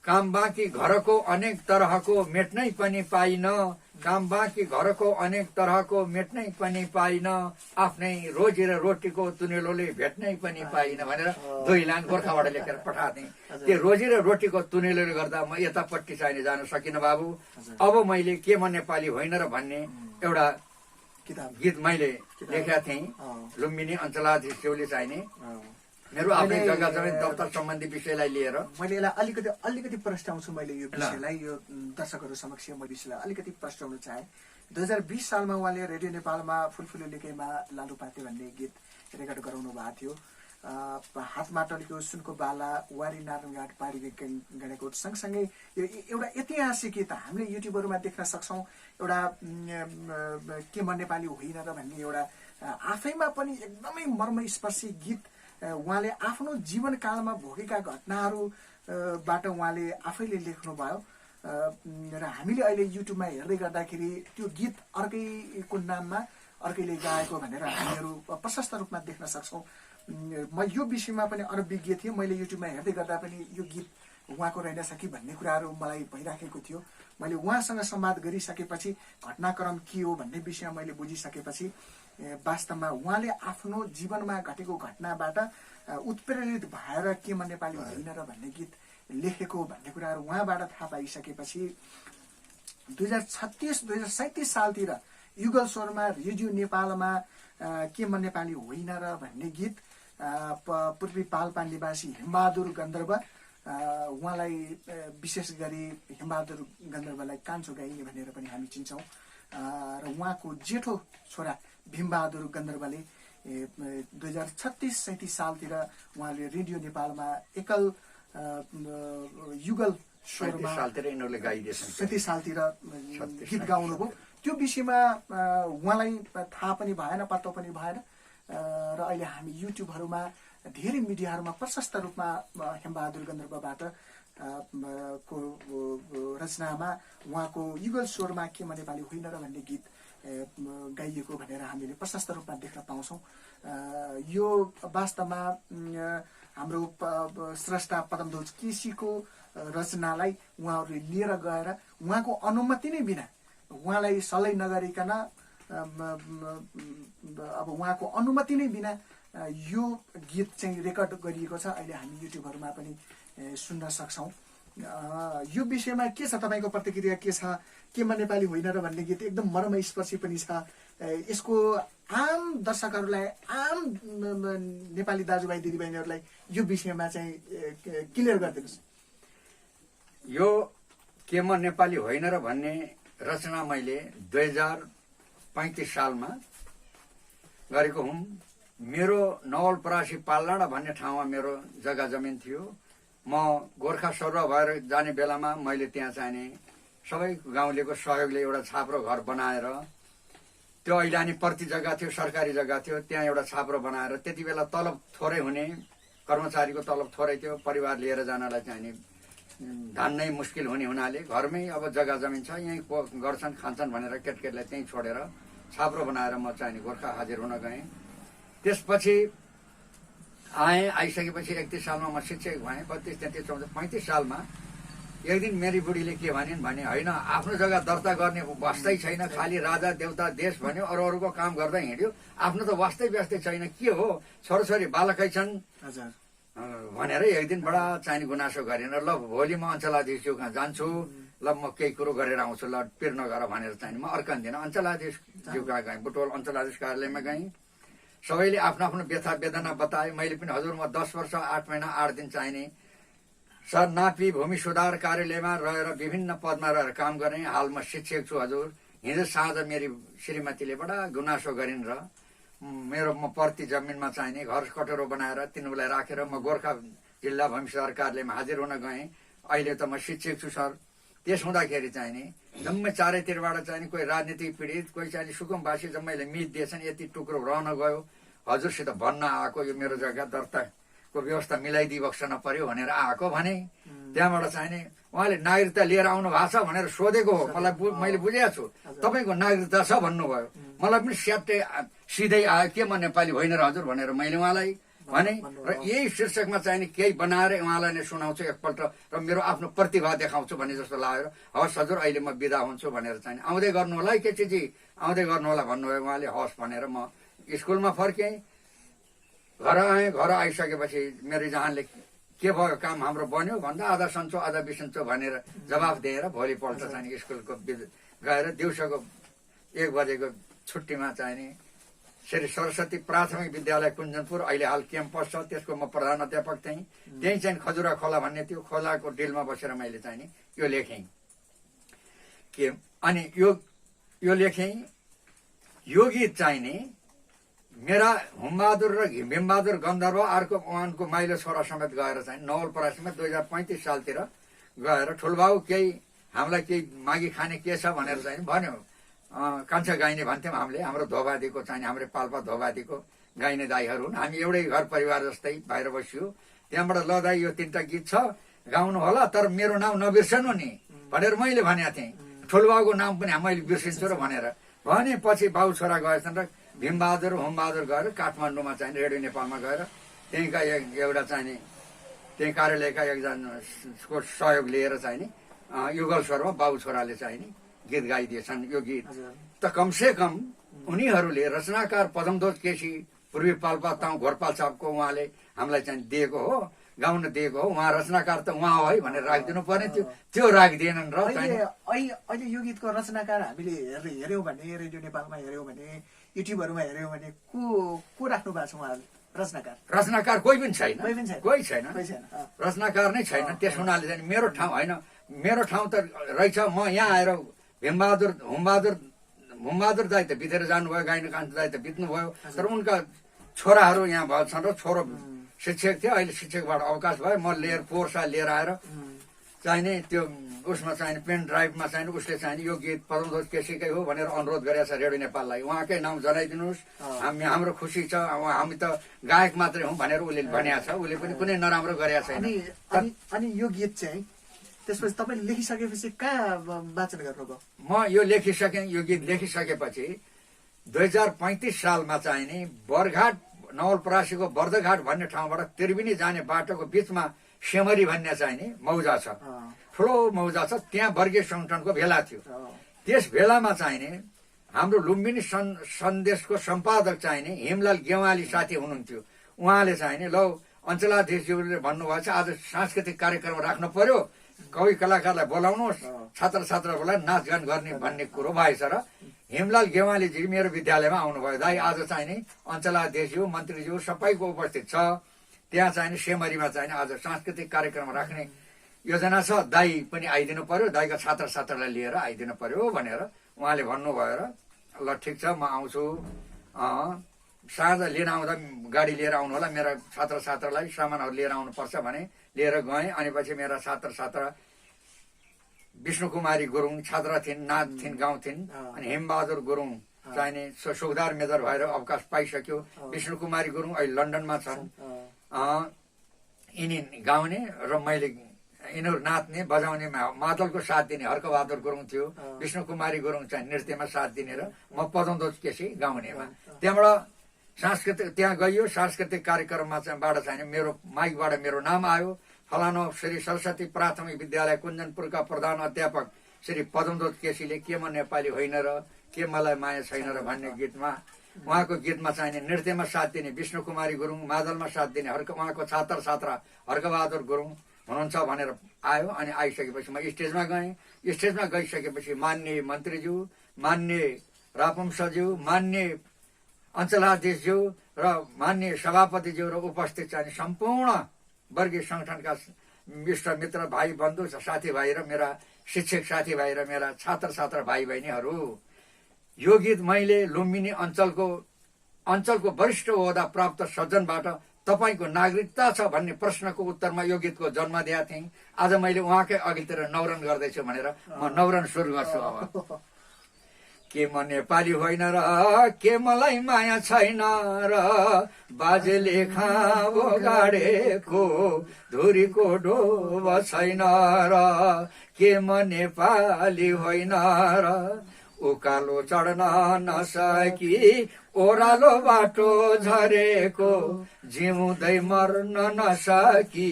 काम बाँकी घरको अनेक तरहको मेट्नै पनि पाइन, काम बाँकी घरको अनेक तरहको मेट्नै पनि पाइन, आफ्नै रोजी र रोटीको तुनेलोले भेट्नै पनि पाइन भनेर 2 लाइन गोर्खाबाट लेखेर पठाएको थिएँ। त्यो रोजी र रोटीको तुनेलोले गर्दा म यतापट्टि चाहिने जान सकिनँ बाबु। अब मैले के म नेपाली होइन र भन्ने एउटा गीत मैले लेखेका थिएँ। लुम्बिनी अञ्चलाधीश ज्यूले चाहिने मेरो आफ्नै जग्गा जमिन दफ्तर सम्बन्धी विषयलाई लिएर मैले यसलाई अलिकति प्रस्ताउँछु। मैले यो विषयलाई, यो दर्शकहरू समक्ष म विषयलाई अलिकति प्रस्ताउन चाहे। 2020 सालमा उहाँले रेडियो नेपालमा फुलफुले लेकेमा लालुपाते भन्ने गीत रेकर्ड गराउनु भएको थियो। हातमा टलेको सुनको बाला, वारी नारायणघाट पारी गणेको सँगसँगै यो एउटा ऐतिहासिक गीत हामीले युट्युबहरूमा देख्न सक्छौँ। एउटा के म नेपाली होइन र भन्ने एउटा आफैमा पनि एकदमै मर्मस्पर्शी गीत उहाँले आफ्नो जीवनकालमा भोगेका घटनाहरूबाट उहाँले आफैले लेख्नुभयो र हामीले अहिले युट्युबमा हेर्दै गर्दाखेरि त्यो गीत अर्कैको नाममा अर्कैले गाएको भनेर हामीहरू प्रशस्त रूपमा देख्न सक्छौँ। म यो विषयमा पनि अनभिज्ञ थिएँ। मैले युट्युबमा हेर्दै गर्दा पनि यो गीत उहाँको रहेनछ कि भन्ने कुराहरू मलाई भइराखेको थियो। मैले उहाँसँग संवाद गरिसकेपछि घटनाक्रम के हो भन्ने विषयमा मैले बुझिसकेपछि वास्तवमा उहाँले आफ्नो जीवनमा घटेको घटनाबाट उत्प्रेरित भएर के म नेपाली होइन र भन्ने गीत लेखेको भन्ने कुराहरू उहाँबाट थाहा पाइसकेपछि 2036-2037 सालतिर युगल स्वरमा रेडियो नेपालमा के म नेपाली होइन र भन्ने गीत पूर्वी पाल्पा निवासी हिमबहादुर गन्धर्व, उहाँलाई विशेष गरी हिमबहादुर गन्धर्वलाई कान्छो गाइने भनेर पनि हामी चिन्छौँ र उहाँको जेठो छोरा भीमबहादुर गन्धर्वले 2036-37 सालतिर उहाँले रेडियो नेपालमा एकल युगल स्वरमा 37 सालतिर गीत गाउनुभयो। त्यो विषयमा उहाँलाई थाहा पनि भएन, पत्तो पनि भएन र अहिले हामी युट्युबहरूमा धेरै मिडियाहरूमा प्रशस्त रूपमा हेमबहादुर गन्धर्वबाट को रचनामा उहाँको युगल स्वरमा के म नेपाली होइन र भन्ने गीत गाइएको भनेर हामीले प्रशस्त रूपमा देख्न पाउँछौँ। यो वास्तवमा हाम्रो स्रष्टा पदमध्वज केसीको रचनालाई उहाँहरूले लिएर गएर उहाँको अनुमति नै बिना, उहाँलाई सल्लाह नगरिकन, अब उहाँको अनुमति नै बिना यो गीत चाहिँ रेकर्ड गरिएको छ। अहिले हामी युट्युबहरूमा पनि सुन्न सक्छौँ। यो विषयमा के छ, तपाईँको प्रतिक्रिया के छ? के म नेपाली होइन र भन्ने गीत एकदम मर्मस्पर्शी पनि छ। यसको आम दर्शकहरूलाई, आम नेपाली दाजुभाइ दिदीबहिनीहरूलाई यो विषयमा चाहिँ क्लियर गरिदिनुहोस्। यो के म नेपाली होइन र भन्ने रचना मैले 2035 सालमा गरेको हुँ। मेरो नवलपरासी पाल्लाडा भन्ने ठाउँमा मेरो जग्गा जमिन थियो। म गोर्खा सरुवा भएर जाने बेलामा मैले त्यहाँ चाहिने सबै गाउँलेको सहयोगले एउटा छाप्रो घर बनाएर, त्यो ऐलानी प्रति जग्गा थियो, सरकारी जग्गा थियो, त्यहाँ एउटा छाप्रो बनाएर, त्यति बेला तलब थोरै हुने, कर्मचारीको तलब थोरै थियो, परिवार लिएर जानलाई चाहिने धान्नै मुस्किल हुने हुनाले घरमै अब जग्गा जमिन छ, यहीँ गर्छन् खान्छन् भनेर केटकेटलाई त्यहीँ छोडेर छाप्रो बनाएर म चाहिने गोर्खा हाजिर हुन गएँ। त्यसपछि आइसकेपछि 31 सालमा म शिक्षक भएँ। 32, 33, 34, 35 सालमा एक दिन मेरी बुढीले के भनिन् भने होइन आफ्नो जग्गा दर्ता गर्ने वास्तै छैन, खालि राजा देउता देश भन्यो, अरू अरूको काम गर्दै हिँड्यो, आफ्नो त वास्तै व्यस्तै छैन, के हो छोराछोरी बालकै छन् भनेर एक दिन बडा चाहिने गुनासो गरेन। ल भोलि म अञ्चलाधीशज्यू कहाँ जान्छु, ल म केही कुरो गरेर आउँछु, ल पिर नगर भनेर चाहिँ म अर्कन्दिनँ। अञ्चलाधीशज्यू कहाँ गएँ, बुटवल अञ्चलाधीश कार्यालयमा गएँ। सबैले आफ्नो आफ्नो व्यथा वेदना बताए। मैले पनि हजुर म 10 वर्ष 8 महिना 8 दिन चाहिने सर नापी भूमि सुधार कार्यालयमा रहेर विभिन्न पदमा रहेर काम गरेँ। हाल म शिक्षक छु हजुर। हिजो साँझ मेरी श्रीमतीले बडा गुनासो गरिन् र मेरो म प्रति जमिनमा चाहिने घर कटोरो बनाएर तिनीहरूलाई राखेर म गोर्खा जिल्ला भूमि सुधार कार्यालयमा हाजिर हुन गएँ। अहिले त म शिक्षक छु सर। त्यस हुँदाखेरि चाहिने जम्मै चारैतिरबाट चाहिने कोही राजनीतिक पीडित, कोही चाहिँ सुकुमवासी जम्मैले मित दिएछन्, यति टुक्रो रहन गयो, हजुरसित भन्न आएको यो मेरो जग्गा दर्ताको व्यवस्था मिलाइदिई बक्सन पर्यो भनेर आएको भने त्यहाँबाट चाहिने उहाँले नागरिकता लिएर आउनु भएको छ भनेर सोधेको हो। मलाई मैले बुझेको छु तपाईँको नागरिकता छ भन्नुभयो। मलाई पनि स्याट्टै सिधै आयो के म नेपाली होइन र हजुर भनेर मैले उहाँलाई भने र यही शीर्षकमा चाहिने केही बनाएर उहाँलाई नै सुनाउँछु एकपल्ट र मेरो आफ्नो प्रतिभा देखाउँछु भने जस्तो लाग्यो। हवस् हजुर अहिले म बिदा हुन्छु भनेर चाहिँ आउँदै गर्नु होला है केटीजी, आउँदै गर्नु होला भन्नुभयो। उहाँले हवस् भनेर म स्कुलमा फर्केँ। घर आएँ। घर आइसकेपछि मेरो जहाँले के भयो काम हाम्रो बन्यो भन्दा आधा सन्चो आधा बिसन्चो भनेर जवाफ दिएर भोलिपल्ट चाहिँ स्कुलको गएर दिउँसोको 1 बजेको छुट्टीमा चाहिने श्री सरस्वती प्राथमिक विद्यालय कुञ्जनपुर अहिले हाल क्याम्पस छ, त्यसको म प्रधान अध्यापक थिएँ। त्यही चाहिँ खजुरा खोला भन्ने त्यो खोलाको डिलमा बसेर मैले चाहिँ यो लेखेँ के अनि यो लेखेँ। यो गीत चाहिने मेरा हुमबहादुर र भीमबहादुर गन्धर्व अर्को उहाँको माइलो छोरा समेत गएर चाहिँ नवलपरासीमा 2035 सालतिर गएर ठुलबाउ केही हामीलाई केही मागी खाने के छ भनेर चाहिँ भन्यो। कान्छा गाइने भन्थ्यौँ हामीले। हाम्रो धोबादीको चाहिँ हाम्रो पाल्पा धोबादीको गाइने दाईहरू हुन्। हामी एउटै घर परिवार जस्तै बाहिर बसियो। त्यहाँबाट ल दाई यो 3टा गीत छ गाउनु होला, तर मेरो नाम नबिर्सनु नि भनेर मैले भनेको थिएँ। ठुलबाउको नाम पनि मैले बिर्सिन्छु र भनेर भने पछि बाउ छोरा गएछन् र भीमबहादुर हुमबहादुर गएर काठमाडौँमा चाहिँ रेडियो नेपालमा गएर त्यहीँका एउटा चाहिने त्यही कार्यालयका एकजनाको सहयोग लिएर चाहिने युगल स्वरमा बाउ छोराले चाहिने गीत गाइदिएछन्। यो गीत त कमसे कम उनीहरूले रचनाकार पदमध्वज केसी पूर्वी पाल्पा ताउ घोरपाल साहबको उहाँले हामीलाई चाहिँ दिएको हो, गाउन दिएको हो। उहाँ रचनाकार त उहाँ हो है भनेर राखिदिनु पर्ने थियो, त्यो राखिदिएनन्। र अहिले यो गीतको रचनाकार हामीले हेऱ्यौँ भने रेडियो नेपालमा हेऱ्यौँ भने युट्युबहरूमा हेऱ्यौँ भने को राख्नु भएको छ उहाँहरूले रचनाकार कोही पनि छैन, कोही छैन रचनाकार नै छैन। त्यस हुनाले चाहिँ मेरो ठाउँ होइन, मेरो ठाउँ त रहेछ। म यहाँ आएर हुमबहादुर दाई त बितेर जानुभयो, गाइने कान्छा दाई त बित्नुभयो, तर उनका छोराहरू यहाँ भएछन् र छोरो शिक्षक थियो, अहिले शिक्षकबाट अवकाश भयो। म लिएर 4 साल लिएर आएर चाहिने त्यो उसमा चाहिने पेन ड्राइभमा चाहिने उसले चाहिने यो गीत पदमध्वज केसीकै हो भनेर अनुरोध गरेको छ रेडियो नेपाललाई। उहाँकै नाम जनाइदिनुहोस्, हाम्रो खुसी छ, हामी त गायक मात्रै हौँ भनेर उसले भनेको छ। उसले पनि कुनै नराम्रो गरेको छैन। अनि यो गीत चाहिँ त्यसपछि तपाईँले लेखिसकेपछि कहाँ वाचन गर्नुभयो? म यो लेखिसकेँ। यो गीत लेखिसकेपछि 2035 सालमा चाहिने बरघाट नवलपरासीको बर्दघाट भन्ने ठाउँबाट त्रिवेणी जाने बाटोको बिचमा सेमरी भन्ने चाहिने मौजा छ, ठुलो मौजा छ। त्यहाँ वर्गीय सङ्गठनको भेला थियो। त्यस भेलामा चाहिने हाम्रो लुम्बिनी सन्देशको सम्पादक चाहिने हिमलाल गेवाली साथी हुनुहुन्थ्यो। उहाँले चाहिने ल अञ्चलाधीशज्यूले भन्नुभएको छ आज सांस्कृतिक कार्यक्रम राख्नु पर्यो, कवि कलाकारलाई बोलाउनुहोस्, छात्र छात्राहरूलाई नाचगान गर्ने भन्ने कुरो भएछ र हिमलाल गेवालीजी मेरो विद्यालयमा आउनुभयो। दाई आज चाहिने अञ्चलाधीशज्यू मन्त्रीज्यू सबैको उपस्थित छ, त्यहाँ चाहिने सेमरीमा चाहिने आज सांस्कृतिक कार्यक्रम राख्ने योजना छ, दाई पनि आइदिनु पर्यो, दाईका छात्र छात्रालाई लिएर आइदिनु पर्यो भनेर उहाँले भन्नुभयो। र ल ठिक छ म आउँछु, साँझ लिन आउँदा गाडी लिएर आउनु होला, मेरा छात्र छात्रालाई सामानहरू लिएर आउनुपर्छ भने लिएर गएँ। अनि पछि मेरा छात्र छात्रा विष्णु कुमारी गुरुङ छात्रा थिइन्, नाच थिइन्, गाउँ थिइन्। अनि हेमबहादुर गुरुङ चाहिने सुखदार मेजर भएर अवकाश पाइसक्यो। विष्णु कुमारी गुरुङ अहिले लन्डनमा छन्। यिनी गाउने र मैले यिनीहरू नाच्ने बजाउने मादलको साथ दिने हर्कबहादुर गुरुङ थियो। विष्णु कुमारी गुरुङ चाहिँ नृत्यमा साथ दिने र म पदमध्वज केसी गाउनेमा। त्यहाँबाट सांस्कृतिक त्यहाँ गइयो। सांस्कृतिक कार्यक्रममा चाहिँ बाट चाहिँ मेरो माइकबाट मेरो नाम आयो। फलानो श्री सरस्वती प्राथमिक विद्यालय कुञ्जनपुरका प्रधान अध्यापक श्री पदमदोत केसीले के म नेपाली होइन र के मलाई माया छैन र भन्ने गीतमा उहाँको गीतमा चाहिने नृत्यमा साथ दिने विष्णु कुमारी गुरुङ, मादलमा साथ दिने उहाँको छात्र छात्रा हर्कबहादुर गुरुङ हुनुहुन्छ भनेर आयो। अनि आइसकेपछि म स्टेजमा गएँ। स्टेजमा गइसकेपछि मान्य मन्त्रीज्यू, मान्य रापमसज्यू, मान्य अञ्चलाधीशज्यू र मान्य सभापतिज्यू र उपस्थित चाहिने सम्पूर्ण वर्गीय संगठनका इष्ट मित्र भाइ बन्धु साथीभाइ र मेरा शिक्षक साथीभाइ र मेरा छात्र छात्रा भाइ बहिनीहरू, यो गीत मैले लुम्बिनी अञ्चलको वरिष्ठ ओहदा प्राप्त सज्जनबाट तपाईँको नागरिकता छ भन्ने प्रश्नको उत्तरमा यो गीतको जन्म दिएका थिएँ। आज मैले उहाँकै अघितिर नौरन गर्दैछु भनेर म नौरन सुरु गर्छु। अब के म नेपाली होइन र के मलाई माया छैन र बाजेले खाबो गाडेको धुरीको डोब छैन र के म नेपाली होइन र उकालो चढ्न नसकी ओह्रालो बाटो झरेको जिउँदै मर्न नसकी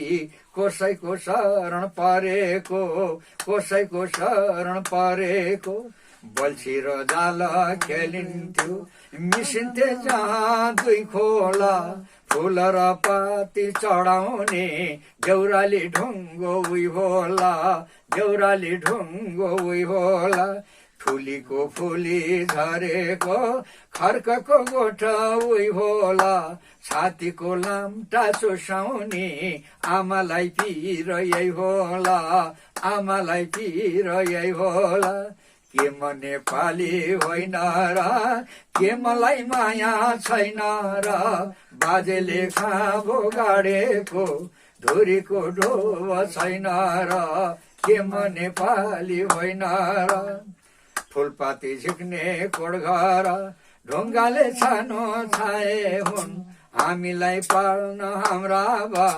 कसैको शरण परेको कसैको शरण परेको बल्छी र जाल खेलिन्थ्यो मिसिन्थे जहाँ दुई खोला फुल र पाती चढाउने देउराली ढुङ्गो उही होला देउराली ढुङ्गो उही होला ठुलीको फुली झरेको खर्कको गोठा उही होला छातीको लाम्टा चुसाउने आमालाई पिर यही होला आमालाई पिर यही होला के म नेपाली होइन र के मलाई माया छैन र बाजेले खाबो गाडेको धुरीको डोब छैन र के म नेपाली होइन र फुलपाती झिक्ने कोडघर ढुङ्गाले छानो छाए हुन् हामीलाई पाल्न हाम्रा बा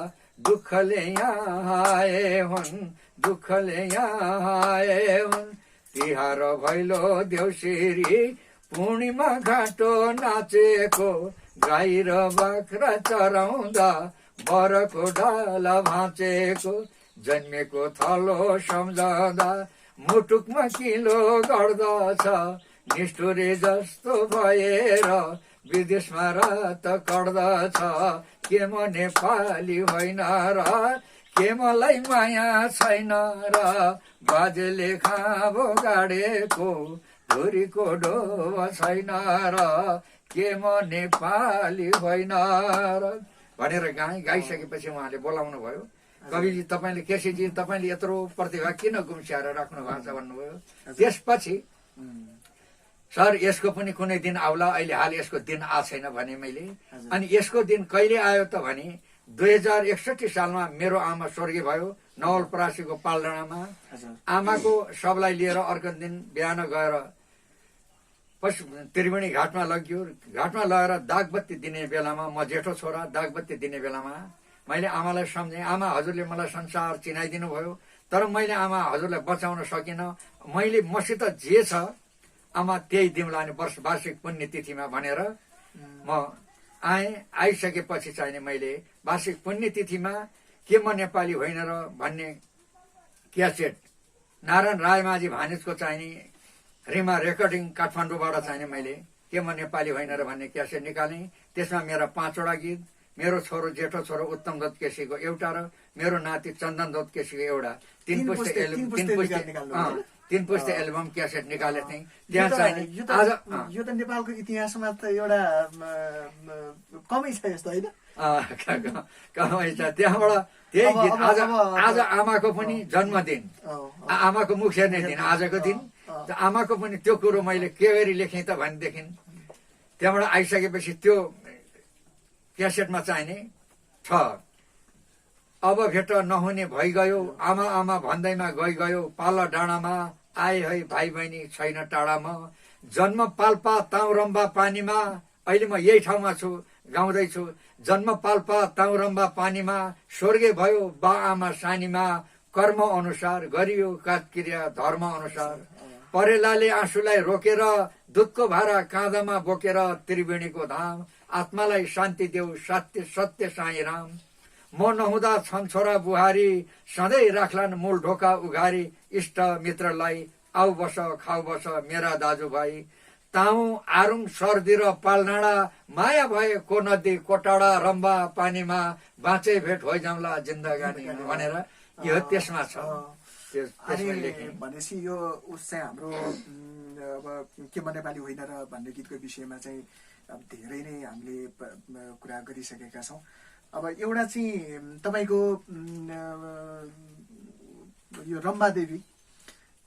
दुःखले यहाँ आए हुन् दुःखले यहाँ आए हुन् तिहार भैलो देउसिरी पूर्णिमा घाटो नाचेको गाई र बाख्रा चराउँदा बरको डाला भाँचेको जन्मेको थलो सम्झँदा मुटुकमा किलो गर्दछ निष्ठुरी जस्तो भएर विदेशमा रात कट्दछ के म नेपाली होइन र के मलाई माया छैन र बाजेले खाबो गाडेको धुरीको डोब छैन र के म नेपाली होइन र भनेर गाइसकेपछि उहाँले बोलाउनु भयो। कविजी तपाईँले केसीजी तपाईँले यत्रो प्रतिभा किन गुम्स्याएर राख्नु भएको छ भन्नुभयो। त्यसपछि सर यसको पनि कुनै दिन आउला, अहिले हाल यसको दिन आएको छैन भने मैले। अनि यसको दिन कहिले आयो त भने 2061 सालमा मेरो आमा स्वर्गीय भयो नवलपरासीको पालडाँडामा। आमाको शवलाई लिएर अर्को दिन बिहान गएर त्रिवेणी घाटमा लग्यो। घाटमा लगेर दागबत्ती दिने बेलामा म जेठो छोरा दागबत्ती दिने बेलामा मैले आमालाई सम्झेँ। आमा हजुरले मलाई संसार चिनाइदिनु भयो, तर मैले आमा हजुरलाई बचाउन सकिनँ। मैले मसित जे छ आमा त्यही दिउँला नि वर्ष वार्षिक पुण्यतिथिमा भनेर म आइसकेपछि चाहिने मैले वार्षिक पुण्यतिथिमा के म नेपाली होइन र भन्ने क्यासेट नारायण रायमाझी भानिजको चाहिने रिमा रेकर्डिङ काठमाडौँबाट चाहिने मैले के म नेपाली होइन र भन्ने क्यासेट निकालेँ। त्यसमा मेरा 5वटा गीत, मेरो छोरो जेठो छोरो उत्तम दत्त केसीको एउटा र मेरो नाति चन्दन दत्त केसीको एउटा तीन पुस्ते एल्बम क्यासेट निकालेको थिएँ। त्यहाँ चाहिँ आज यो त नेपालको इतिहासमा त एउटा कमै छ यस्तो होइन, कमै छ। त्यहाँबाट त्यही गीत आज आमाको पनि जन्मदिन, आमाको मुख हेर्ने दिन आजको दिन। आमाको पनि त्यो कुरो मैले के गरी लेखेँ त भनेदेखि त्यहाँबाट आइसकेपछि त्यो क्यासेटमा चाहिने छ अब भेट नहुने भइगयो आमा आमा भन्दैमा गइगयो पाल डाँडामा आए है भाइ बहिनी छैन टाढामा जन्म पाल्पा ताउरम्बा पानीमा। अहिले म यही ठाउँमा छु गाउँदैछु। जन्म पाल्पा ताउरम्बा पानीमा स्वर्गीय भयो बा आमा सानीमा कर्म अनुसार गरियो काजक्रिया धर्म अनुसार परेलाले आँसुलाई रोकेर दुधको भारा काँधामा बोकेर त्रिवेणीको धाम आत्मालाई शान्ति देऊ सत्य सत्य साई राम म नहुँदा छन् छोरा बुहारी सधैँ राख्लान् मूल ढोका उघारी इष्ट मित्रलाई आउ बस खाउ बस मेरा दाजुभाइ ताउ आरुङ सर्दी र पालनाडा माया भए को नदी कोटाडा रम्बा पानीमा बाँचे भेट होइजाउँला जिन्दगानी भनेर यो त्यसमा छ। भनेपछि यो उस चाहिँ हाम्रो अब के म नेपाली होइन र भन्ने गीतको विषयमा चाहिँ अब धेरै नै हामीले कुरा गरिसकेका छौँ। अब एउटा चाहिँ तपाईँको यो रम्बादेवी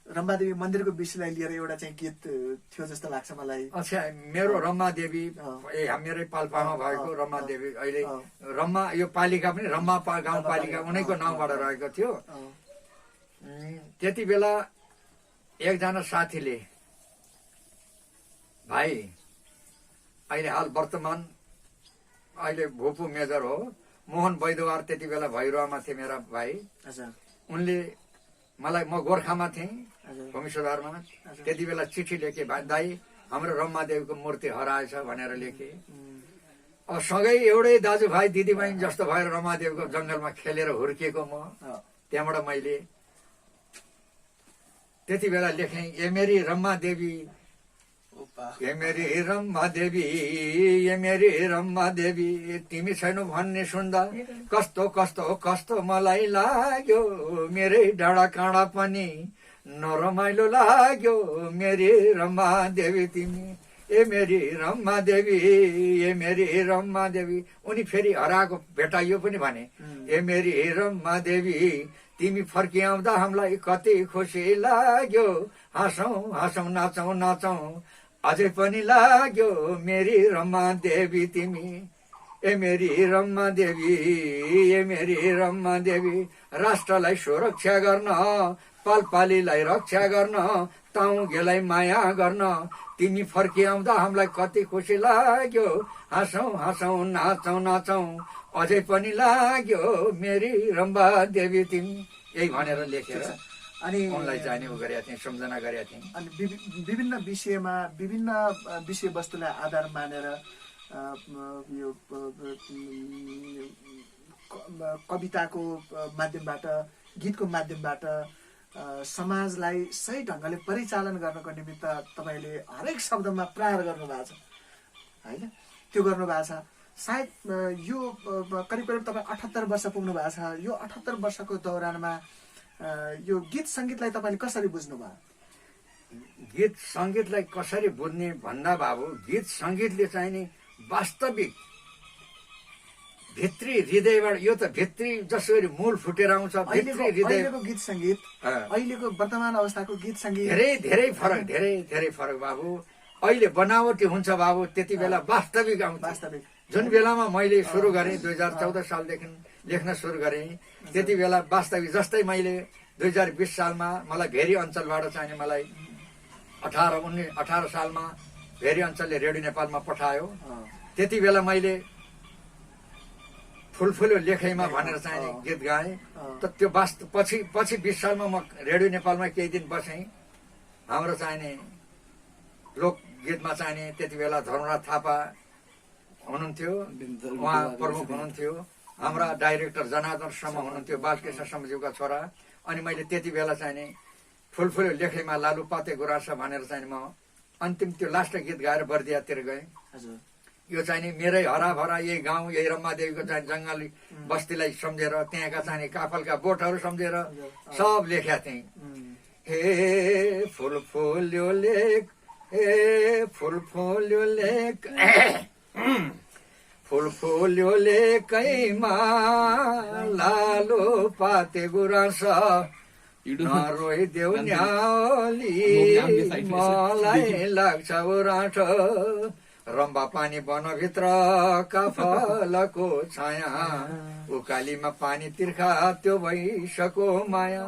मन्दिरको विषयलाई लिएर एउटा चाहिँ गीत थियो जस्तो लाग्छ मलाई। अच्छा, मेरो रम्मादेवी मेरै पाल्पामा भएको रम्मादेवी अहिले रम्मा यो पालिका पनि रम्मा गाउँपालिका उनैको नाउँबाट रहेको थियो। त्यति बेला एकजना साथीले भाइ अहिले हाल वर्तमान अहिले भूपू मेजर हो मोहन वैद्यवार त्यति बेला भैरवामा थिए मेरा भाइ। उनले मलाई म गोर्खामा थिएँ भूमि सुधारमा त्यति बेला चिठी लेखे दाई हाम्रो रम्मादेवीको मूर्ति हराएछ भनेर लेखे। अब सँगै एउटै दाजुभाइ दिदीबहिनी जस्तो भएर रम्मादेवीको जङ्गलमा खेलेर हुर्किएको म त्यहाँबाट मैले त्यति बेला लेखेँ ए मेरी रम्मादेवी ए मेरी रम्मादेवी ए मेरी रम्मादेवी तिमी छैनौ भन्ने सुन्दा कस्तो कस्तो कस्तो मलाई लाग्यो मेरै डाँडा काँडा पनि नरमाइलो लाग्यो मेरी रम्मादेवी तिमी ए मेरी रम्मादेवी ए मेरी रम्मादेवी। उनी फेरि हराएको भेटाइयो पनि भने ए मेरी रम्मादेवी तिमी फर्किआउँदा हामीलाई कति खुसी लाग्यो हाँसौँ हाँसौँ नाचौँ नाचौँ अझै पनि लाग्यो मेरी रम्मादेवी तिमी ए मेरी रम्मादेवी ए मेरी रम्मादेवी। राष्ट्रलाई सुरक्षा गर्न पालपालीलाई रक्षा गर्न ताउगेलाई माया गर्न तिमी फर्किआउँदा हामीलाई कति खुसी लाग्यो हाँसौँ हाँसौँ नाचौँ नाचौँ अझै पनि लाग्यो मेरी रम्बादेवी तिमी। यही भनेर लेखेर अनि उनलाई चाहिने उ गरेका थिएँ, सम्झना गरेका थिएँ। अनि विभिन्न विषयमा विभिन्न विषयवस्तुलाई आधार मानेर यो कविताको माध्यमबाट गीतको माध्यमबाट समाजलाई सही ढङ्गले परिचालन गर्नको निमित्त तपाईँले हरेक शब्दमा प्रहार गर्नुभएको छ होइन, त्यो गर्नुभएको छ। सायद यो करिब करिब तपाईँ 78 वर्ष पुग्नु भएको छ। यो 78 वर्षको दौरानमा यो गीत सङ्गीतलाई तपाईँले कसरी बुझ्नुभयो? गीत सङ्गीतलाई कसरी बुझ्ने भन्दा बाबु गीत सङ्गीतले चाहिँ नि वास्तविक भित्री हृदयबाट यो त भित्री जसरी मूल फुटेर आउँछ भित्री हृदयको गीत सङ्गीत अहिलेको वर्तमान अवस्थाको गीत सङ्गीत धेरै धेरै फरक धेरै फरक बाबु। अहिले बनावटी हुन्छ बाबु, त्यति बेला वास्तविक आउँछ। वास्तविक जुन बेलामा मैले सुरु गरेँ 2014 सालदेखि लेख्न सुरु गरेँ त्यति बेला वास्तविक जस्तै मैले 2020 सालमा मलाई भेरी अञ्चलबाट चाहिँ मलाई 18 सालमा भेरी अञ्चलले रेडियो नेपालमा पठायो। त्यति बेला मैले फुलफुल्यो लेखैमा भनेर चाहिँ गीत गाएँ। त त्यो पछि 20 सालमा म रेडियो नेपालमा केही दिन बसेँ। हाम्रो चाहिने लोकगीतमा चाहिने त्यति बेला धर्मराज थापा हुनुहुन्थ्यो, उहाँ प्रमुख हुनुहुन्थ्यो। हाम्रा डाइरेक्टर जनार्दन शर्मा हुनुहुन्थ्यो, बालकृष्ण शर्माज्यूका छोरा। अनि मैले त्यति बेला चाहिने फुलफुल्यो लेखैमा लालुपाते गुराँस भनेर चाहिँ म अन्तिम त्यो लास्ट गीत गाएर बर्दियातिर गएँ। यो चाहिँ नि मेरै हराभरा यही गाउँ यही रम्मादेवीको चाहिँ जङ्गली बस्तीलाई सम्झेर त्यहाँका चाहिँ काफलका बोटहरू सम्झेर सब लेखेका थिएँ। हे फुलफुल्यो लेख हे फुलफुल्यो लेख फुलफुल्यो लेकैमा लालो पाते गुराँस नरोइदेऊ न्याली मलाई लाग्छ उराठ रम्बा पानी वनभित्र काफलको छाया उकालीमा पानी तिर्खा त्यो भइसको माया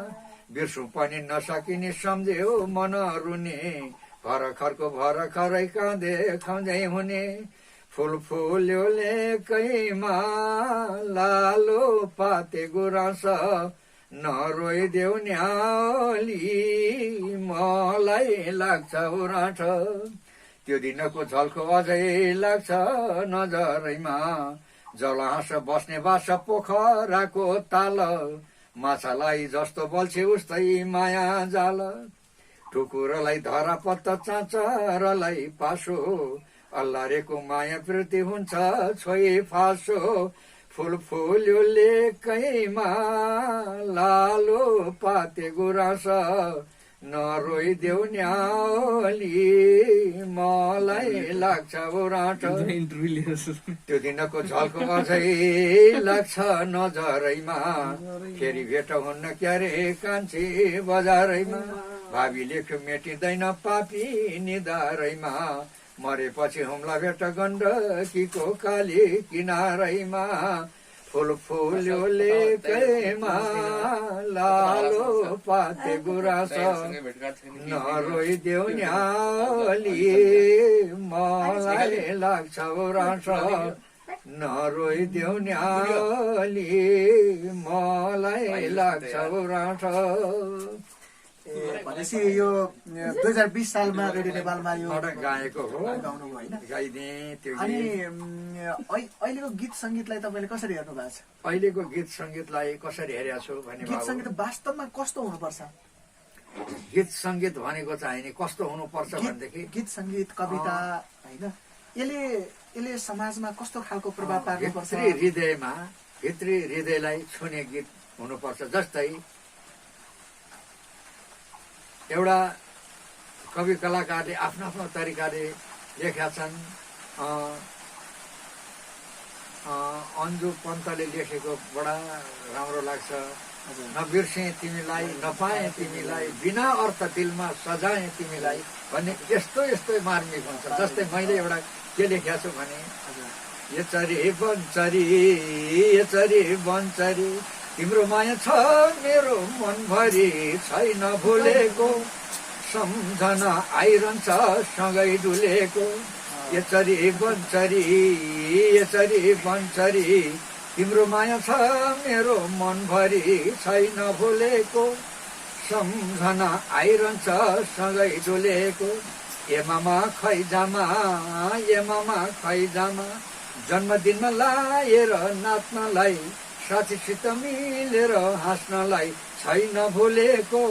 बिर्सु पनि नसकिने सम्झ्यो मन रुने भरखरको भरखरै काँधे खाउँदै हुने फुलफुल्यो लेकैमा लालो पाते गुराँस नरोइदेऊ न्याली मलाई लाग्छ उराठ त्यो दिनको झल्को अझै लाग्छ नजरैमा जलहाँस बस्ने बास पोखराको ताल माछालाई जस्तो बल्छे उस्तै माया जाल ठुकुरलाई धरा पत्ता चाँचरलाई पासो अल्लारेको माया प्रीति हुन्छ छोइ फासो फुल फुल्यो लेकैमा लालो पाते गुराँस नरोइदेऊ न्याली मलाई लाग्छ उराट त्यो दिनको झल्को अझै लाग्छ नजरैमा फेरि भेट हुन्न क्यारे कान्छी बजारैमा भावी लेख्यो मेटिँदैन पापी निधारैमा मरेपछि हुम्ला भेट गण्डकीको काली किनारैमा फुल फुल्यो लेकैमा लालो पाते गुराँस नरोइदेऊ न्याली मलाई लाग्छ उराँस नरोइदेऊ न्याली मलाई लाग्छ उराँस भनेपछि यो 2020 सालमा रेडियो नेपालमा यो गाएको हो गाउनुभयो होइन गाइदिएँ त्यो अनि अहिलेको गीत सङ्गीतलाई तपाईँले कसरी हेर्नु भएको छ अहिलेको गीत सङ्गीतलाई कसरी हेरेको छु भने गीत सङ्गीत वास्तवमा कस्तो हुनुपर्छ गीत सङ्गीत भनेको चाहिँ नि कस्तो हुनुपर्छ भनेदेखि गीत सङ्गीत कविता होइन यसले समाजमा कस्तो खालको प्रभाव पार्नुपर्छ भित्री हृदयलाई छुने गीत हुनुपर्छ जस्तै एउटा कवि कलाकारले आफ्नो आफ्नो तरिकाले लेखेका छन् अन्जु पन्तले लेखेको बडा राम्रो लाग्छ नबिर्से तिमीलाई नपाए तिमीलाई बिना अर्थ दिलमा सजाए तिमीलाई भन्ने यस्तो यस्तो मार्मिक हुन्छ जस्तै मैले एउटा के लेखेको छु भने यसरी बन्चरी तिम्रो माया छ मेरो मनभरि छैन भुलेको सम्झना आइरहन्छ सँगै डुलेको यसरी बन्चरी तिम्रो माया छ मेरो मनभरि छैन भुलेको सम्झना आइरहन्छ सँगै डुलेको ए मामा खैजामा जन्मदिनमा लाएर नाच्नलाई साथीसित मिलेर हाँस्नलाई छैन भुलेको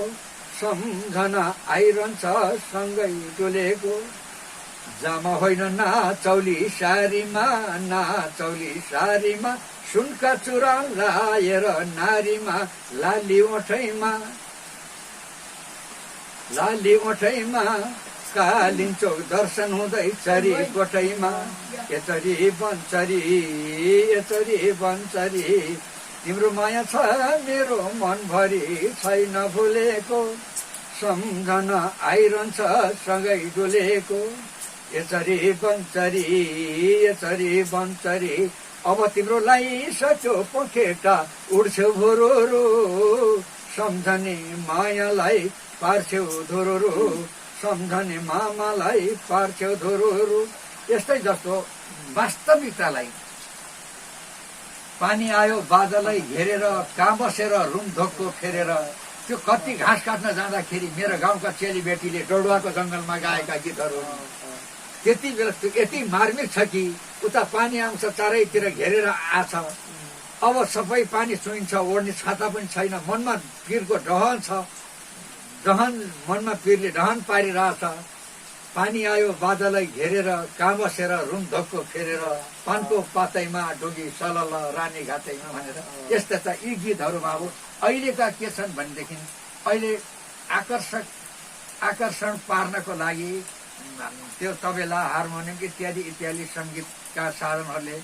सम्झना आइरहन्छ सँगै डुलेको जामा होइन नाचौली सारीमा सुनका चुरा लाएर नारीमा लाली ओठैमा कालिन्छोक दर्शन हुँदै चरी कोठैमा यसरी बन्चरी तिम्रो माया छ मेरो मनभरि छैन भुलेको सम्झना आइरहन्छ सँगै डुलेको यसरी बन्चरी अब तिम्रो लाइसक्यो पखेटा उड्छौ भुरुरु सम्झने मायालाई पार्छौ धुरुरु सम्झने मामालाई पार्छौ धुरुरु यस्तै जस्तो वास्तविकतालाई पानी आयो बादलै घेरेर कहाँ बसेर रुम धोक्को फेरेर त्यो कति घाँस काट्न जाँदाखेरि मेरो गाउँका चेलीबेटीले डोडुवाको जंगलमा गाएका गीतहरू त्यति बेला यति मार्मिक छ कि उता पानी आउँछ चारैतिर घेरेर आछ अब सबै पानी चुइन्छ ओड्ने छाता पनि छैन मनमा पिरको मनमा पिरले डहन पारिरहेछ पानी आयो बादलै घेरेर कहाँ बसेर रुम धोक्को फेरेर पानको पातैमा डोगी सलल रानी घाटैमा भनेर यस्ता त यी गीतहरू बाबु अहिलेका के छन् भनेदेखि अहिले आकर्षण पार्नको लागि त्यो तबेला हार्मोनियम इत्यादि सङ्गीतका साधनहरूले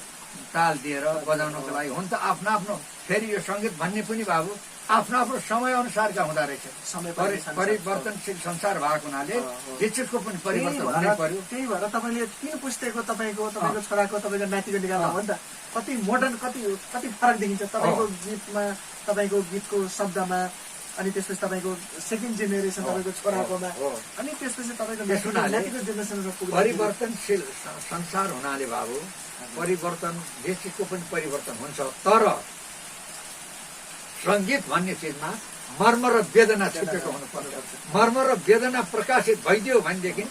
ताल दिएर बजाउनको लागि हुन त आफ्नो आफ्नो फेरि यो सङ्गीत भन्ने पनि बाबु आफ्नो आफ्नो समय अनुसारका हुँदो रहेछ परिवर्तनशील संसार भएको हुनाले यो चिजको पनि परिवर्तन हुनै पर्यो त्यही भएर तपाईँले 3 पुस्तेको तपाईँको छोराको तपाईँको नातिको निकाल्नु हो नि त कति मोडर्न कति फरक देखिन्छ तपाईँको गीतमा तपाईँको गीतको शब्दमा अनि त्यसपछि तपाईँको सेकेन्ड जेनेरेसन तपाईँको छोराकोमा अनि त्यसपछि तपाईँको नातिको जेनेरेसनमा परिवर्तनशील संसार हुनाले बाबु परिवर्तन यस चिजको पनि परिवर्तन हुन्छ तर सङ्गीत भन्ने चिजमा मर्म र वेदना छिपेको हुनुपर्छ मर्म र वेदना प्रकाशित भइदियो भनेदेखि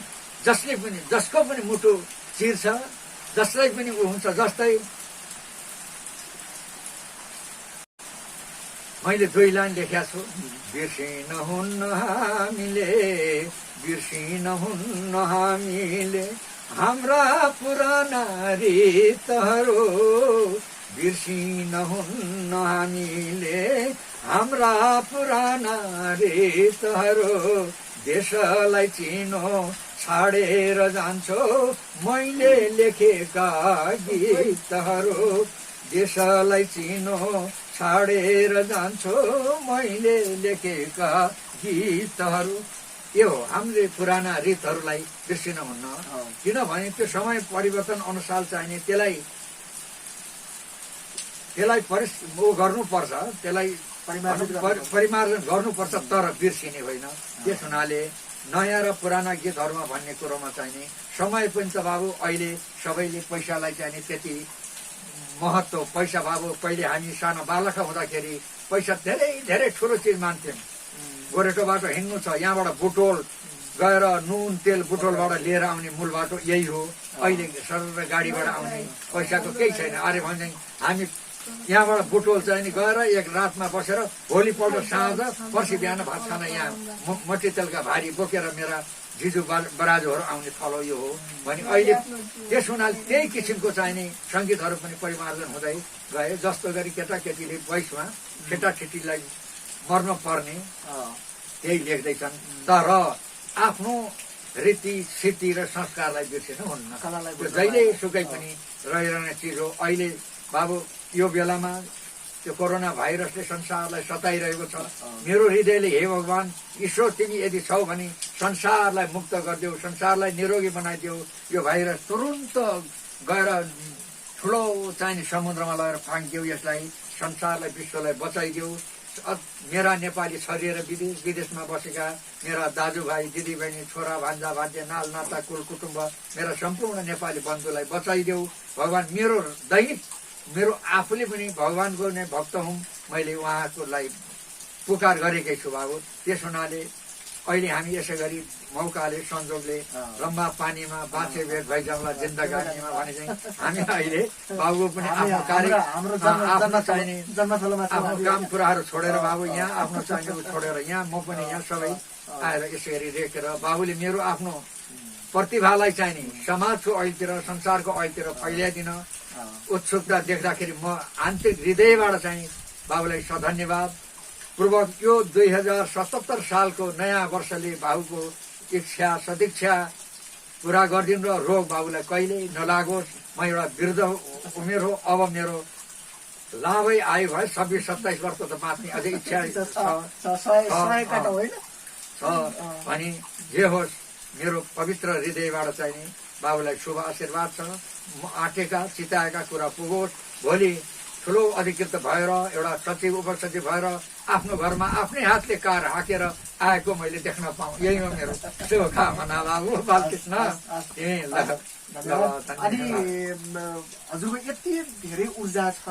जसको पनि मुटु चिर्छ जसलाई पनि ऊ हुन्छ जस्तै मैले 2 लाइन लेखेको छु। बिर्सिनुहुन्न हामीले, बिर्सिनुहुन्न हामीले हाम्रा पुराना रीतहरू, बिर्सिनुहुन्न हामीले हाम्रा पुराना रीतहरू। देशलाई चिनो छाडेर जान्छौ मैले लेखेका गीतहरू, देशलाई चिनो छाडेर जान्छौ मैले लेखेका गीतहरू। यो हामीले पुराना रीतहरूलाई बिर्सिनुहुन्न, किनभने त्यो समय परिवर्तन अनुसार चाहिने त्यसलाई गर्नुपर्छ, त्यसलाई परिमार्जन गर्नुपर्छ, तर बिर्सिने होइन। त्यस हुनाले नयाँ र पुराना गीतहरूमा भन्ने कुरोमा चाहिने समय पनि त बाबु अहिले सबैले पैसालाई चाहिने त्यति महत्त्व, पैसा बाबु पहिले हामी सानो बालक हुँदाखेरि पैसा धेरै धेरै ठुलो चिज मान्थ्यौँ। गोरेटो बाटो हिँड्नु छ, यहाँबाट बुटोल गएर नुन तेल बुटोलबाट लिएर आउने मूल बाटो यही हो। अहिले सरर गाडीबाट आउने पैसाको केही छैन। अरे भन्छ हामी यहाँबाट बुटोल चाहिँ गएर एक रातमा बसेर भोलिपल्ट साँझ पर्सि बिहान भात खान यहाँ मट्टी तेलका भारी बोकेर मेरा जिजु बराजुहरू आउने थलो यो हो भने अहिले त्यस हुनाले त्यही किसिमको चाहिने सङ्गीतहरू पनि परिमार्जन हुँदै गए। जस्तो गरी केटाकेटीले 22मा केटाकेटीलाई मर्न पर्ने त्यही लेख्दैछन्, तर आफ्नो रीति सिद्धि र संस्कारलाई बिर्सिनुहुन्न। जहिले सुकै पनि रहिरहने चिज हो। अहिले बाबु यो बेलामा त्यो कोरोना भाइरसले संसारलाई सताइरहेको छ। मेरो हृदयले हे भगवान ईश्वर तिमी यदि छौ भने संसारलाई मुक्त गरिदेऊ, संसारलाई निरोगी बनाइदेऊ। यो भाइरस तुरुन्त गएर ठुलो चाहिने समुद्रमा लगेर फ्याँकिदेऊ, यसलाई संसारलाई विश्वलाई बचाइदेऊ। मेरा नेपाली छरिएर विदेशमा बसेका मेरा दाजुभाइ दिदीबहिनी छोरा भान्जा भान्जे नाल नाता कुल कुटुम्ब मेरा सम्पूर्ण नेपाली बन्धुलाई बचाइदेऊ भगवान। मेरो दैनिक मेरो आफूले पनि भगवानको नै भक्त हुँ, मैले उहाँकोलाई पुकार गरेकै छु बाबु। त्यस हुनाले अहिले हामी यसै गरी मौकाले संजोगले लम्बा पानीमा बाँचे भेट भइजाउँला जिन्दगानीमा भने चाहिँ हामी अहिले बाबु पनि आफ्नो कार्य आफ्नो चाहिने आफ्नो काम कुराहरू छोडेर बाबु यहाँ आफ्नो चाहिने छोडेर यहाँ म पनि यहाँ सबै आएर यसरी रेखेर बाबुले मेरो आफ्नो प्रतिभालाई चाहिने समाजको ऐलतिर संसारको ऐलतिर फैल्याइदिन उत्सुकता देख्दाखेरि म आन्तरिक हृदयबाट चाहिँ बाबुलाई सधन्यवाद पूर्वक यो 2077 सालको नयाँ वर्षले बाबुको इच्छा सदिच्छा पुरा गरिदिनु र रोग बाबुलाई कहिल्यै नलागोस्। म एउटा वृद्ध उमेर हो, अब मेरो लाभै आयो भए 26-27 वर्ष त बाँच्ने अझै इच्छा छ भने जे होस् मेरो पवित्र हृदयबाट चाहिने बाबुलाई शुभ आशीर्वाद छ। आँटेका चिताएका कुरा पुगोस्। भोलि ठुलो अधिकृत भएर एउटा सचिव उपसचिव भएर आफ्नो घरमा आफ्नै हातले कार हाकेर आएको मैले देख्न पाऊँ, यही हो मेरो शुभकामना बाबु बालकृष्ण। अनि हजुरको यति धेरै ऊर्जा छ,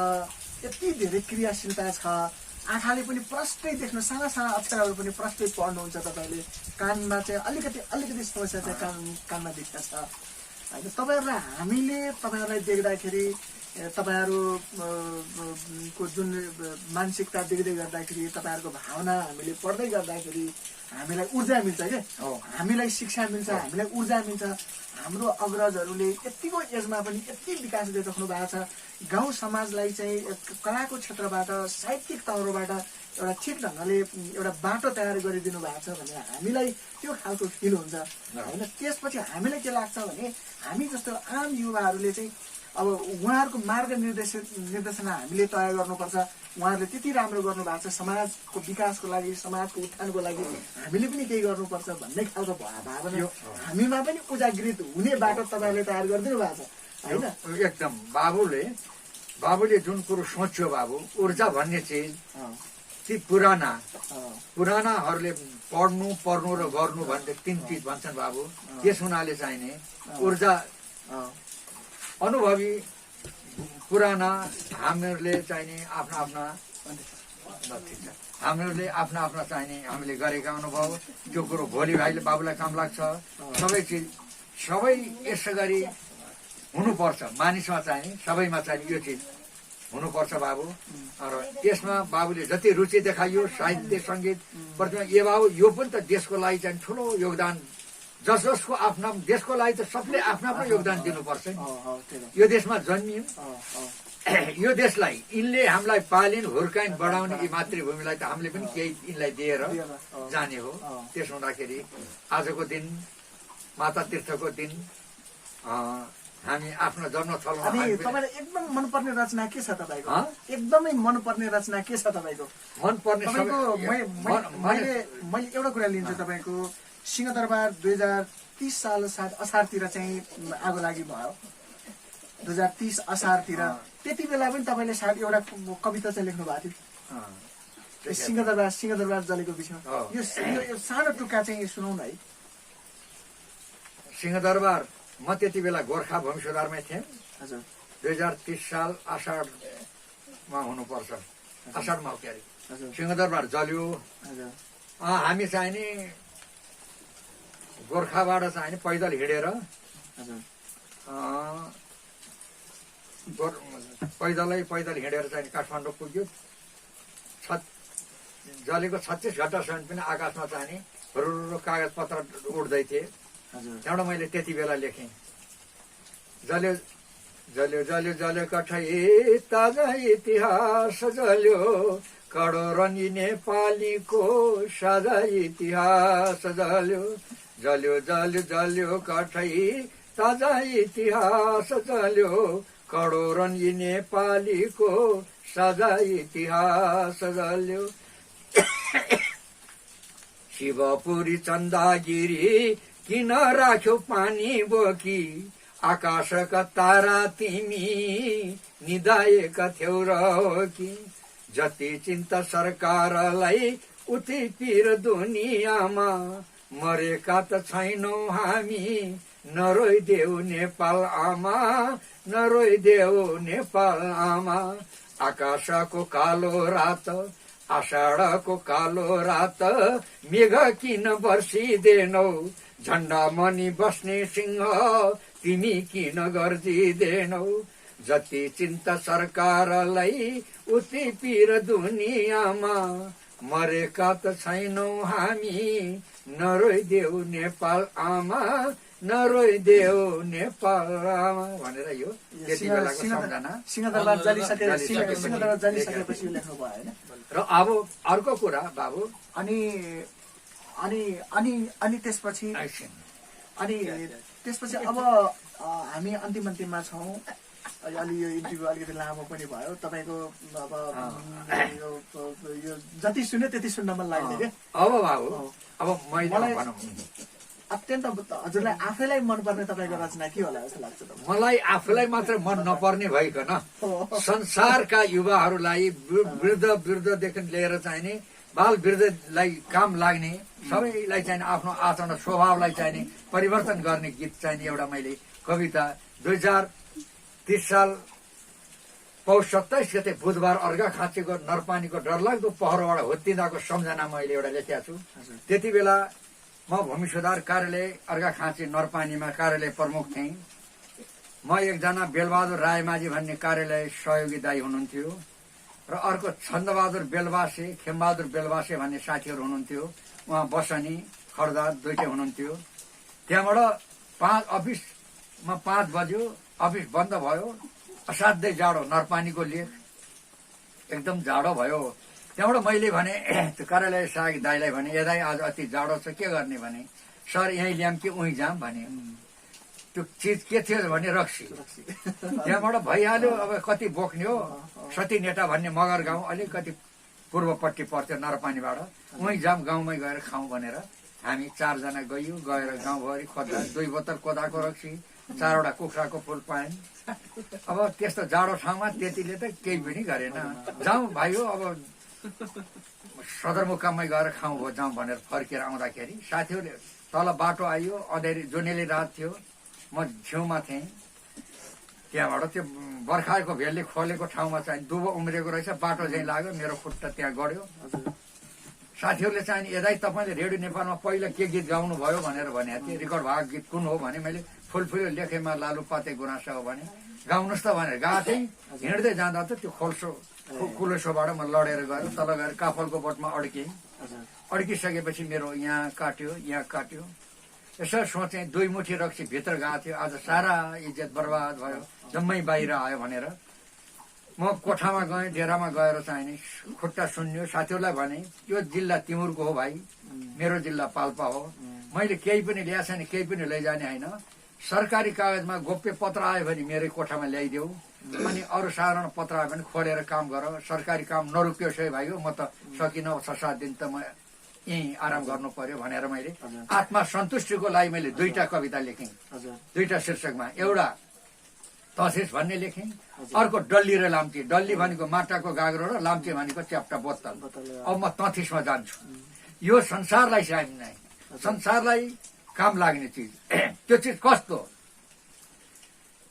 यति धेरै क्रियाशीलता छ, आँखाले पनि प्रष्टै देख्नु, साना साना अक्षरहरू पनि प्रष्टै पढ्नुहुन्छ तपाईँले। कानमा चाहिँ अलिकति समस्या चाहिँ कानमा देख्दा छ होइन। तपाईँहरूलाई हामीले तपाईँहरूलाई देख्दाखेरि तपाईँहरूको जुन मानसिकता देख्दै गर्दाखेरि तपाईँहरूको भावना हामीले पढ्दै गर्दाखेरि हामीलाई ऊर्जा मिल्छ क्या, हामीलाई शिक्षा मिल्छ, हामीलाई ऊर्जा मिल्छ। हाम्रो अग्रजहरूले यतिको एजमा पनि यति विकास गरिराख्नु भएको छ। गाउँ समाजलाई चाहिँ कलाको क्षेत्रबाट साहित्यिक तौरबाट एउटा ठिक ढङ्गले एउटा बाटो तयार गरिदिनु भएको छ भने हामीलाई त्यो खालको फिल हुन्छ होइन। त्यसपछि हामीलाई के लाग्छ भने हामी जस्तो आम युवाहरूले चाहिँ अब उहाँहरूको मार्ग निर्देशना हामीले तय गर्नुपर्छ। उहाँहरूले त्यति राम्रो गर्नु भएको छ समाजको विकासको लागि, समाजको उत्थानको लागि हामीले पनि केही गर्नुपर्छ भन्ने खालको भावना हामीमा पनि उजागृत हुने बाटो तपाईँहरूले तयार गरिदिनु भएको छ होइन। एकदम बाबुले जुन कुरो सोच्यो बाबु, ऊर्जा भन्ने चिज ती पुरानाहरूले पढ्नु र गर्नु भन्ने 3 चिज भन्छन् बाबु। त्यस हुनाले चाहिने ऊर्जा अनुभवी पुराना हामीहरूले चाहिने हामीहरूले आफ्ना चाहिने हामीले गरेका अनुभव त्यो कुरो भोलि भाइले बाबुलाई काम लाग्छ। सबै चिज सबै यसै गरी हुनुपर्छ मानिसमा चाहिने, सबैमा चाहिने यो चिज हुनुपर्छ बाबु। र यसमा बाबुले जति रुचि देखाइयो साहित्य सङ्गीत प्रतिमा, ए बाबु यो पनि त देशको लागि चाहिँ ठुलो योगदान, जसको आफ्नो देशको लागि त सबले आफ्नो आफ्नो योगदान दिनुपर्छ नि। यो देशमा जन्मियो, यो देशलाई यिनले हामीलाई पालिन्, हुर्काइन्, बढाउने यी मातृभूमिलाई त हामीले पनि केही यिनलाई दिएर जाने हो। त्यसो हुँदाखेरि आजको दिन माता तीर्थको दिन हामी आफ्नो जन्मस्थलमा। अनि तपाईँलाई एकदम मनपर्ने रचना के छ तपाईँको? एकदमै मनपर्ने रचना के छ तपाईँको? मनपर्ने तपाईँको मैले एउटा कुरा लिन्छु। तपाईँको सिंहदरबार 2030 साल सायद असारतिर चाहिँ आगो लागि भयो, 2030 असारतिर। त्यति बेला पनि तपाईँले सायद एउटा कविता चाहिँ लेख्नु भएको थियो सिंहदरबार जलेको विषयमा। यो सानो टुक्का चाहिँ सुनाउन है। सिंहदरबार म त्यति बेला गोर्खा भूमि सुधारमै थिएँ। हजुर 2030 साल असाढमा हुनुपर्छ, असाढमा हो क्यारे। हजुर सिंहदरबार जल्यो। हजुर हामी चाहिँ नि गोर्खाबाट चाहिँ नि पैदल हिँडेर हजुर पैदल हिँडेर चाहिँ काठमाडौँ पुग्यो। जलेको 36 घन्टासम्म पनि आकाशमा चाहिँ नि रुरु कागज पत्र उड्दै थिए। त्यहाँबाट मैले त्यति बेला लेखेँ, जल्यो जल्यो जल्यो जल्यो कठै ताजा इतिहास जल्यो, कडो रङ्गी नेपालीको साझा इतिहास जल्यो, जल्यो जल्यो जल्यो कठै ताजा इतिहास जल्यो, कडो रङ्गी नेपालीको साझा इतिहास जल्यो। शिवपुरी चन्दागिरी किन राख्यो पानी बोकी, आकाशका तारा तिमी निदाएका थियौ र हो कि, जति चिन्ता सरकारलाई उति पिर दुनियाँमा, मरेका त छैनौ हामी नरोइदेऊ नेपाल आमा, नरोइदेऊ नेपाल आमा। आकाशको कालो रात, आषाढको कालो रात, मेघ किन बर्सिँदैनौ, झण्डा मनी बस्ने सिंह तिमी किन गर्जिँदैनौ, जति चिन्ता सरकारलाई उति पिर दुनियाँमा, मरेका त छैनौ हामी नरोइदेऊ नेपाल आमा, नरोइदेऊ नेपाल आमा भनेर यो त्यति बेलाको सम्झना। सिंहदरबार जलिसकेपछि लेख्नु भयो होइन। र अब अर्को कुरा बाबु, अनि त्यसपछि अब हामी अन्तिममा छौँ। अलि यो इन्टरभ्यू अलिकति लामो पनि भयो तपाईँको। अब यो जति सुन्यो त्यति सुन्न मन लाग्यो क्या। अब बाबु अब मलाई अत्यन्त हजुरलाई आफैलाई मनपर्ने तपाईँको रचना के होला जस्तो लाग्छ? मलाई आफूलाई मात्र मन नपर्ने भइकन संसारका युवाहरूलाई वृद्धदेखि लिएर चाहिने बाल वृद्धलाई काम लाग्ने सबैलाई चाहिने आफ्नो आचरण स्वभावलाई चाहिने परिवर्तन गर्ने गीत चाहिने एउटा मैले कविता 2030 साल पौष 27 गते बुधबार अर्घाखाँचीको नरपानीको डरलाग्दो पहरोबाट होत्तिँदाको सम्झना मैले एउटा लेखेका छु। त्यति बेला म भूमि सुधार कार्यालय अर्घाखाँची नरपानीमा कार्यालय प्रमुख थिएँ। म एकजना बेलबहादुर रायमाझी भन्ने कार्यालय सहयोगी दाई हुनुहुन्थ्यो र अर्को छन्दबहादुर बेलबासे, खेमबहादुर बेलबासे भन्ने साथीहरू हुनुहुन्थ्यो। उहाँ बसनी खड्दा दुइटै हुनुहुन्थ्यो। त्यहाँबाट अफिसमा 5 बज्यो, अफिस बन्द भयो। असाध्यै जाडो, नरपानीको लेख एकदम जाडो भयो। त्यहाँबाट मैले भने त्यो कार्यालय सहायक दाईलाई भने, ए दाई आज अति जाडो छ के गर्ने भने, सर यहीँ ल्याऊँ कि उहीँ जाऊँ भने। त्यो चिज के थियो भने रक्सी। त्यहाँबाट भइहाल्यो। अब कति बोक्ने हो। सती नेटा भन्ने मगर गाउँ अलिकति पूर्वपट्टि पर्थ्यो नरपानीबाट। उहीँ जाऊँ, गाउँमै गएर खाउँ भनेर हामी 4 जना गयौँ। गएर गाउँभरि खोज्दा 2 बोतल कोदाको रक्सी, 4वटा कुखुराको फुल पायौँ। अब त्यस्तो जाडो ठाउँमा त्यतिले त केही पनि गरेन। जाउँ भाइ हो, अब सदरमुकाममै गएर खाउँ हो जाउँ भनेर फर्केर आउँदाखेरि साथीहरूले तल बाटो आयो, अँधेरी जुनेली रात थियो। म छेउमा थिएँ। त्यहाँबाट त्यो बर्खाको भेलले खोलेको ठाउँमा चाहिँ दुबो उम्रेको रहेछ। बाटो चाहिँ लाग्यो, मेरो खुट्टा त्यहाँ गड्यो। साथीहरूले चाहिँ यदाई तपाईँले रेडियो नेपालमा पहिला के गीत गाउनु भयो भनेर भनेको थिएँ। रेकर्ड भएको गीत कुन हो भने मैले फुलफुल्यो लेखेमा लालु पाते गुनासा हो भने। गाउनुहोस् त भनेर गएको थिएँ। हिँड्दै जाँदा त त्यो खोल्सो कुलेसोबाट म लडेर गएर तल गएर काफलको बोटमा अड्केँ। अड्किसकेपछि मेरो यहाँ काट्यो। यसो सोचेँ 2 मुठी रक्सी भित्र गएको थियो, आज सारा इज्जत बर्बाद भयो, जम्मै बाहिर आयो भनेर म कोठामा गएँ। डेरामा गएर चाहिँ नि खुट्टा सुन्यो। साथीहरूलाई भने यो जिल्ला तिमुरको हो भाइ, मेरो जिल्ला पाल्पा हो, मैले केही पनि ल्याएको छैन, केही पनि लैजाने होइन। सरकारी कागजमा गोप्य पत्र आयो भने मेरै कोठामा ल्याइदेऊ, अनि अरू साधारण पत्र आयो भने खोलेर काम गर, सरकारी काम नरुकियोस् है भाइ हो, म त सकिनँ 6-7 दिन त म यहीँ आराम गर्नु पर्यो भनेर मैले आत्मा सन्तुष्टिको लागि मैले 2टा कविता लेखेँ। 2टा शीर्षकमा, एउटा तथिस भन्ने लेखेँ, अर्को डल्ली र लाम्चे। डल्ली भनेको माटाको गाग्रो र लाम्चे भनेको च्याप्टा बोतल। अब म तथिसमा जान्छु। यो संसारलाई चाहिने, संसारलाई काम लाग्ने चिज, त्यो चिज कस्तो?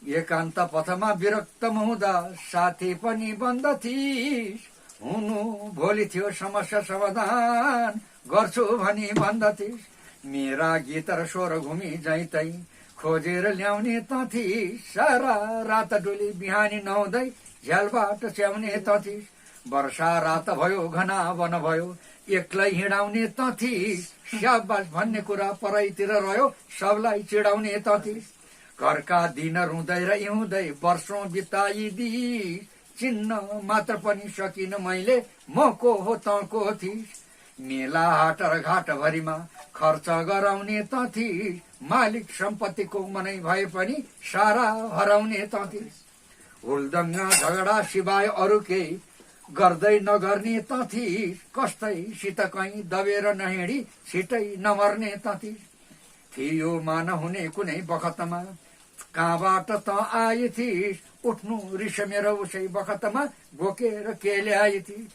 एकान्त पथमा विरक्त हुँदा साथी पनि बन्द थिइस्, हुनु भोलि थियो समस्या समाधान गर्छु भनी भन्दथिस्। मेरा गीत र स्वर घुमी जैतै खोजेर ल्याउने त थिइस्, सारा रात डोली बिहानी नहुँदै झ्यालबाट च्याउने त थिइस्। वर्षा रात भयो घना वन भयो एक्लै हिँडाउने त थिइस्, स्याबास भन्ने कुरा परैतिर रह्यो सबलाई चिडाउने त थिइस्। घरका दिन रुँदै र हिउँदै वर्षौं बिताइदिइस्, चिन्न मात्र पनि सकिन मैले म को हो त को थिइस्। मेला हाट र घाटभरिमा खर्च गराउने त थिइस्, मालिक सम्पत्तिको मनै भए पनि सारा हराउने त थिइस्। हुलदङ्गा झगडा सिवाय अरू केही गर्दै नगर्ने त थिइस्, कस्तैसित कहीँ दबेर नहिँडी छिटै नमर्ने त थिइस्। थियो मान हुने कुनै बखतमा कहाँबाट त आए थिइस्, उठ्नु रिस मेरो उसै बखतमा बोकेर के ल्याए थिइस्।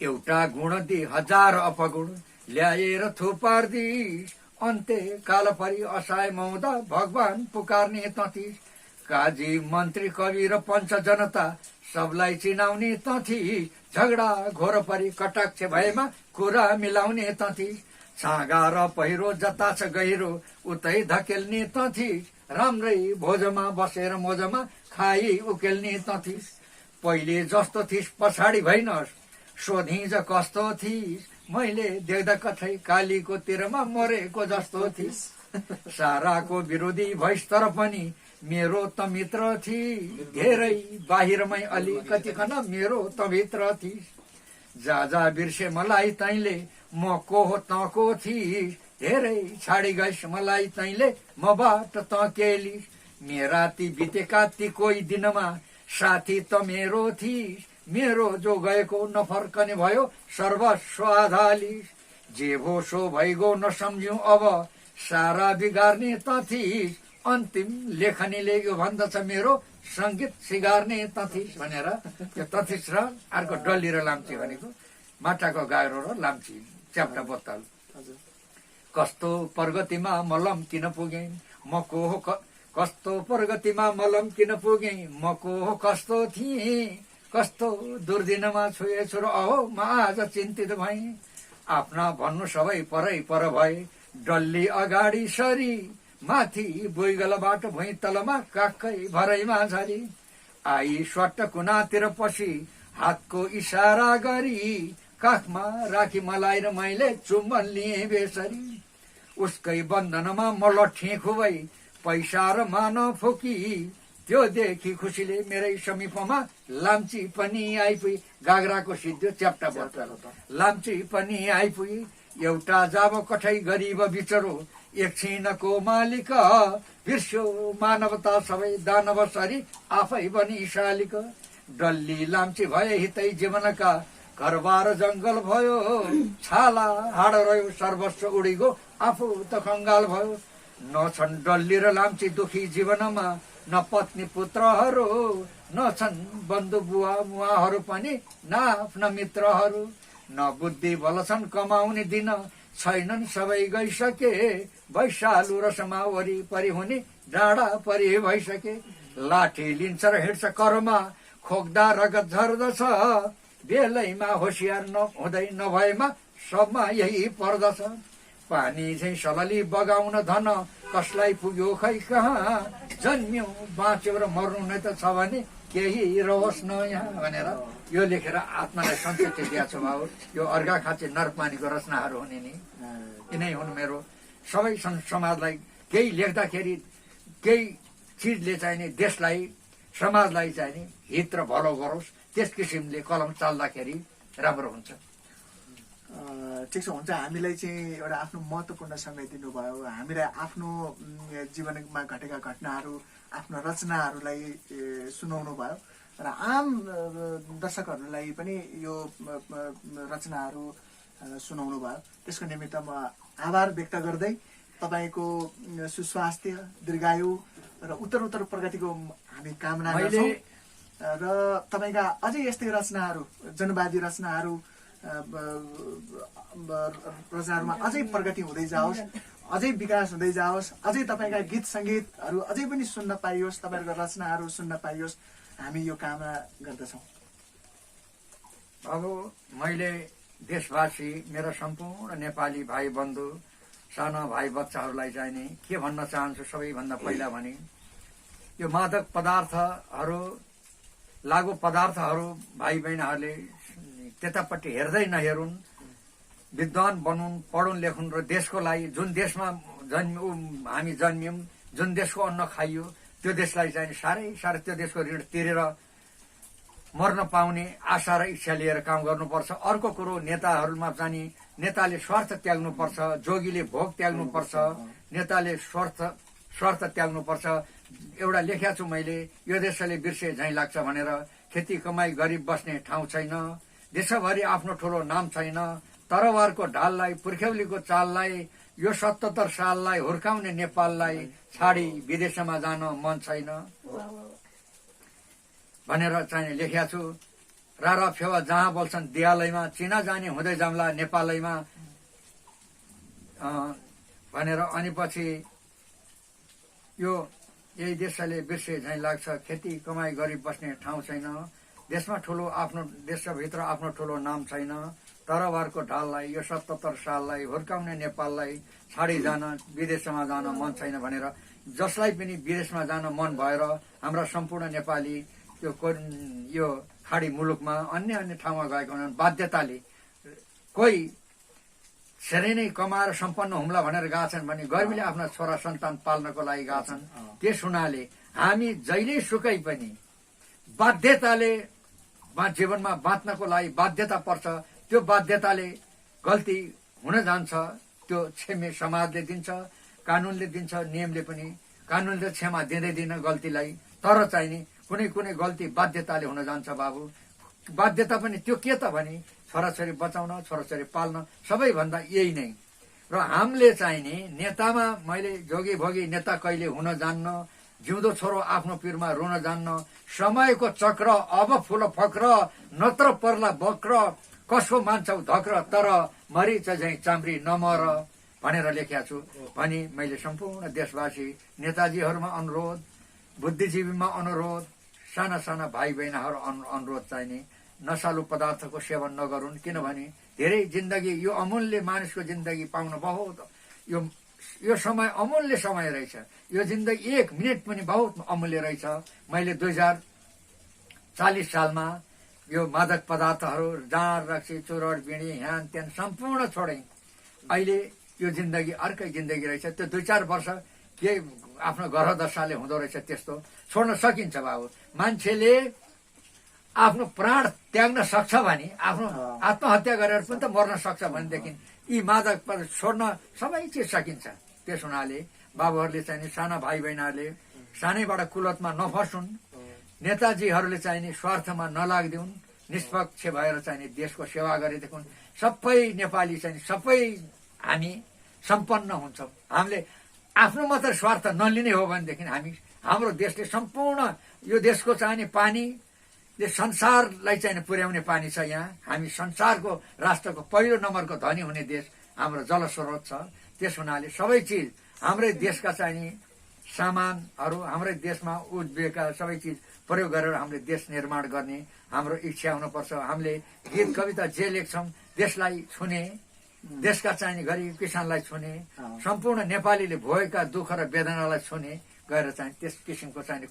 एउटा गुण दि 1000 अपगुण ल्याएर थुपार्दिस्, अन्त्य काल परि असहाय मौदा भगवान पुकार्ने त थिइस्। काजी मन्त्री कवि र पञ्च जनता सबलाई चिनाउने त थिइस्, झगडा घोर परि कटाक्ष भएमा कुरा मिलाउने त थिइस्। छाँगा र पहिरो जता छ गहिरो उतै धकेल्ने त थिइस्, राम्रै भोजमा बसेर मोजमा खाई उकेल्ने त थिइस्। पहिले जस्तो थिइस् पछाडि भइनस्, सोधिज कस्तो थिइस्, मैले देख्दा कठै कालीको तिरमा मरेको जस्तो थिइस्। साराको विरोधी भइस तर पनि मेरो त मित्र थिइस्, धेरै बाहिरमै अलिकति खन मेरो त भित्र थिइस्। जा बिर्से मलाई तैँले म को हो त को थिइस्, धेरै छाडी गइस मलाई तैँले मबाट त केलिस्। मेरा ती बितेका ती कोही दिनमा साथी त मेरो थिइस्, मेरो जो गएको नफर्कने भयो सर्वस्व आधालिस। जे भो सो भइगो नसम्झ्यौ अब सारा बिगार्ने त थिइस्, अन्तिम लेखनीले यो भन्दछ मेरो संगीत सिगार्ने त थिइस् भनेर त्यो तथिस र अर्को डल्ली र लाम्चे भनेको माटाको गाग्रो र लाम्ची च्याप्टा बोतल। कस्तो प्रगतिमा मलम किन पुगेँ म को हो, कस्तो प्रगतिमा मलम किन पुगेँ म को हो, कस्तो थिएँ कस्तो दुर्दिनमा छुएछु र अहो म आज चिन्तित भएँ। आफ्ना भन्नु सबै परै पर भए, डल्ली अगाडि सरी, माथि बुइगलबाट भुइँतलमा काक्कै भरैमा झरी। आई स्वाट कुनातिर पसी हातको इसारा गरी, काखमा राखी मलाई र मैले चुम्बन लिएँ बेसरी। उसकै बन्धनमा म लट्ठेँ खुबै पैसा र मान फुकी, त्यो देखि खुसीले मेरै समीपमा लाम्ची पनि आइपुगी। गाग्राको सिद्धो च्याप्टा बोतल लाम्ची पनि आइपुगी। एउटा जाब कठै गरिब बिचरो एकछिनको मालिक, बिर्स्यो मानवता सबै दानव सरी आफै बनी शालिक। डल्ली लाम्ची भए हितै जीवनका घरबार जंगल भयो, छाला हाड रह्यो सर्वस्व उडिगो आफू त कंगाल भयो। न छन् डल्ली र लाम्ची दुखी जीवनमा, न पत्नी पुत्रहरू, न छन् बन्धु बुवा मुवाहरू पनि न आफ्ना मित्रहरू। न बुद्धि बल छन् कमाउने दिन, छैनन् सबै गइसके, वैशालु रसमा वरिपरि हुने डाँडा परि भइसके। लाठी लिन्छ र हिँड्छ करमा, खोक्दा रगत झर्दछ, बेलैमा होसियार नहुँदै नभएमा सबमा यही पर्दछ। पानी झै सलली बगाउन धन कसलाई पुग्यो खै कहाँ, जन्म्यौ बाँच्यो र मर्नु नै त छ भने केही रहोस् न यहाँ भनेर यो लेखेर आत्मालाई सन्तुष्टि दिएको छु बाबु। यो अर्घा खाँचे नरपानीको रचनाहरू हुने नि यिनै हुन् मेरो। सबै समाजलाई केही लेख्दाखेरि केही चिजले चाहिँ नि देशलाई समाजलाई चाहिँ नि हित र भलो गरोस्, त्यस किसिमले कलम चल्दाखेरि राम्रो हुन्छ। ठिक छ, हुन्छ। हामीलाई चाहिँ एउटा आफ्नो महत्त्वपूर्ण समय दिनुभयो। हामीलाई आफ्नो जीवनमा घटेका घटनाहरू, आफ्नो रचनाहरूलाई सुनाउनु भयो र आम दर्शकहरूलाई पनि यो रचनाहरू सुनाउनु भयो। त्यसको निमित्त म आभार व्यक्त गर्दै तपाईँको सुस्वास्थ्य, दीर्घायु र उत्तर प्रगतिको हामी कामना गर्छौँ र तपाईँका अझै यस्तै रचनाहरू, जनवादी रचनाहरू रचनाहरूमा अझै प्रगति हुँदै जाओस्, अझै विकास हुँदै जाओस्, अझै तपाईँका गीत सङ्गीतहरू अझै पनि सुन्न पाइयोस्, तपाईँहरूको रचनाहरू सुन्न पाइयोस्, हामी यो कामना गर्दछौँ। अब मैले देशवासी, मेरा सम्पूर्ण नेपाली भाइ बन्धु, साना भाइ बच्चाहरूलाई चाहिँ नि के भन्न चाहन्छु, सबैभन्दा पहिला भने यो मादक पदार्थहरू, लागु पदार्थहरू भाइ बहिनीहरूले त्यतापट्टि हेर्दै नहेरुन्, विद्वान बनुन्, पढुन् लेखुन् र देशको लागि, जुन देशमा हामी जन्म्यौँ, जुन देशको अन्न खाइयो त्यो देशलाई चाहिँ साह्रै त्यो देशको ऋण तिरेर मर्न पाउने आशा र इच्छा लिएर काम गर्नुपर्छ। अर्को कुरो, नेताहरूमा चाहिँ नेताले स्वार्थ त्याग्नुपर्छ, जोगीले भोग त्याग्नुपर्छ, नेताले स्वार्थ त्याग्नुपर्छ। एउटा लेखेको छु मैले, यो देशले बिर्से झैँ लाग्छ भनेर। खेती कमाई गरी बस्ने ठाउँ छैन, देशभरि आफ्नो ठुलो नाम छैन, तरवारको ढाललाई, पुर्ख्यौलीको चाललाई, यो 77 साललाई हुर्काउने नेपाललाई छाडी विदेशमा जान मन छैन भनेर चाहिँ लेखेको छु। रारा फेवा जहाँ बोल्छन् दियालैमा, चिना जाने हुँदै जाम्ला नेपालैमा भनेर। अनि पछि यो यही देशले बिर्से झैँ लाग्छ, खेती कमाई गरी बस्ने ठाउँ छैन, देशभित्र आफ्नो ठुलो नाम छैन, तरवारको ढाललाई, यो 77 साललाई हुर्काउने नेपाललाई छाडी जान विदेशमा जान मन छैन भनेर। जसलाई पनि विदेशमा जान मन भएर हाम्रा सम्पूर्ण नेपाली यो खाडी मुलुकमा अन्य ठाउँमा गएका हुन्, बाध्यताले कोही धेरै नै कमाएर सम्पन्न हुम्ला भनेर गएछन् भने गर्मीले आफ्ना छोरा सन्तान पाल्नको लागि गएछन्। त्यस हुनाले हामी जहिले सुकै पनि बाध्यताले जीवनमा बाँच्नको लागि बाध्यता पर्छ। त्यो बाध्यताले गल्ती हुन जान्छ, त्यो क्षमा समाजले दिन्छ, कानुनले दिन्छ, नियमले पनि। कानुनले क्षमा दिँदैन गल्तीलाई, तर चाहिँ नि कुनै गल्ती बाध्यताले हुन जान्छ बाबु। बाध्यता पनि त्यो के त भने छोराछोरी बचाउन, छोराछोरी पाल्न, सबैभन्दा यही नै। र हामीले चाहिँ नि नेतामा, मैले जोगी भोगी नेता कहिले हुन जान्न, जिउँदो छोरो आफ्नो पिरमा रुन जान्न, समयको चक्र अब फुल फक्र, नत्र पर्ला बक्र, कसो मान्छौ धक्र, तर मरिच झैँ चाम्री नमर भनेर लेखेको छु। भनी मैले सम्पूर्ण देशवासी, नेताजीहरूमा अनुरोध, बुद्धिजीवीमा अनुरोध, साना भाइ बहिनीहरू अनुरोध चाहिँ नि नशालु पदार्थको सेवन नगरून्। किनभने धेरै जिन्दगी, यो अमूल्य मानिसको जिन्दगी पाउन बहुत, यो समय अमूल्य समय रहेछ। यो जिन्दगी 1 मिनट पनि बहुत अमूल्य रहेछ। मैले 2040 सालमा यो मादक पदार्थहरू, जाँड रक्सी, चुरोट, बिँडी, ह्यान त्यान सम्पूर्ण छोडेँ। अहिले यो जिन्दगी अर्कै जिन्दगी रहेछ। त्यो 2-4 वर्ष के आफ्नो ग्रह दशाले हुँदो रहेछ, त्यस्तो छोड्न सकिन्छ बाबु। मान्छेले आफ्नो प्राण त्याग्न सक्छ भने, आफ्नो आत्महत्या गरेर पनि त मर्न सक्छ भनेदेखि यी मादक छोड्न सबै चिज सकिन्छ। त्यस हुनाले बाबुहरूले चाहिँ साना भाइ बहिनीहरूले सानैबाट कुलतमा नफसुन्, नेताजीहरूले चाहिँ नि स्वार्थमा नलागिदिउन्, निष्पक्ष भएर चाहिँ देशको सेवा गरिदिउन्। सबै नेपाली चाहिँ सबै हामी सम्पन्न हुन्छौँ। हामीले आफ्नो मात्र स्वार्थ नलिने हो भनेदेखि हाम्रो देशले सम्पूर्ण यो देशको चाहिने पानी, यो संसारलाई चाहिँ पुर्याउने पानी छ। यहाँ हामी संसारको राष्ट्रको पहिलो नम्बरको धनी हुने देश हाम्रो जलस्रोत छ। त्यस हुनाले सबै चिज हाम्रै देशका चाहिने सामानहरू हाम्रै देशमा उद्भिएका सबै चिज प्रयोग गरेर हामीले देश निर्माण गर्ने हाम्रो इच्छा हुनुपर्छ। हामीले गीत कविता जे लेख्छौँ देशलाई छुने, देशका चाहिने गरिब किसानलाई छुने, सम्पूर्ण नेपालीले भोगेका दुःख र वेदनालाई छुने गएर चाहिँ त्यस किसिमको चाहिँ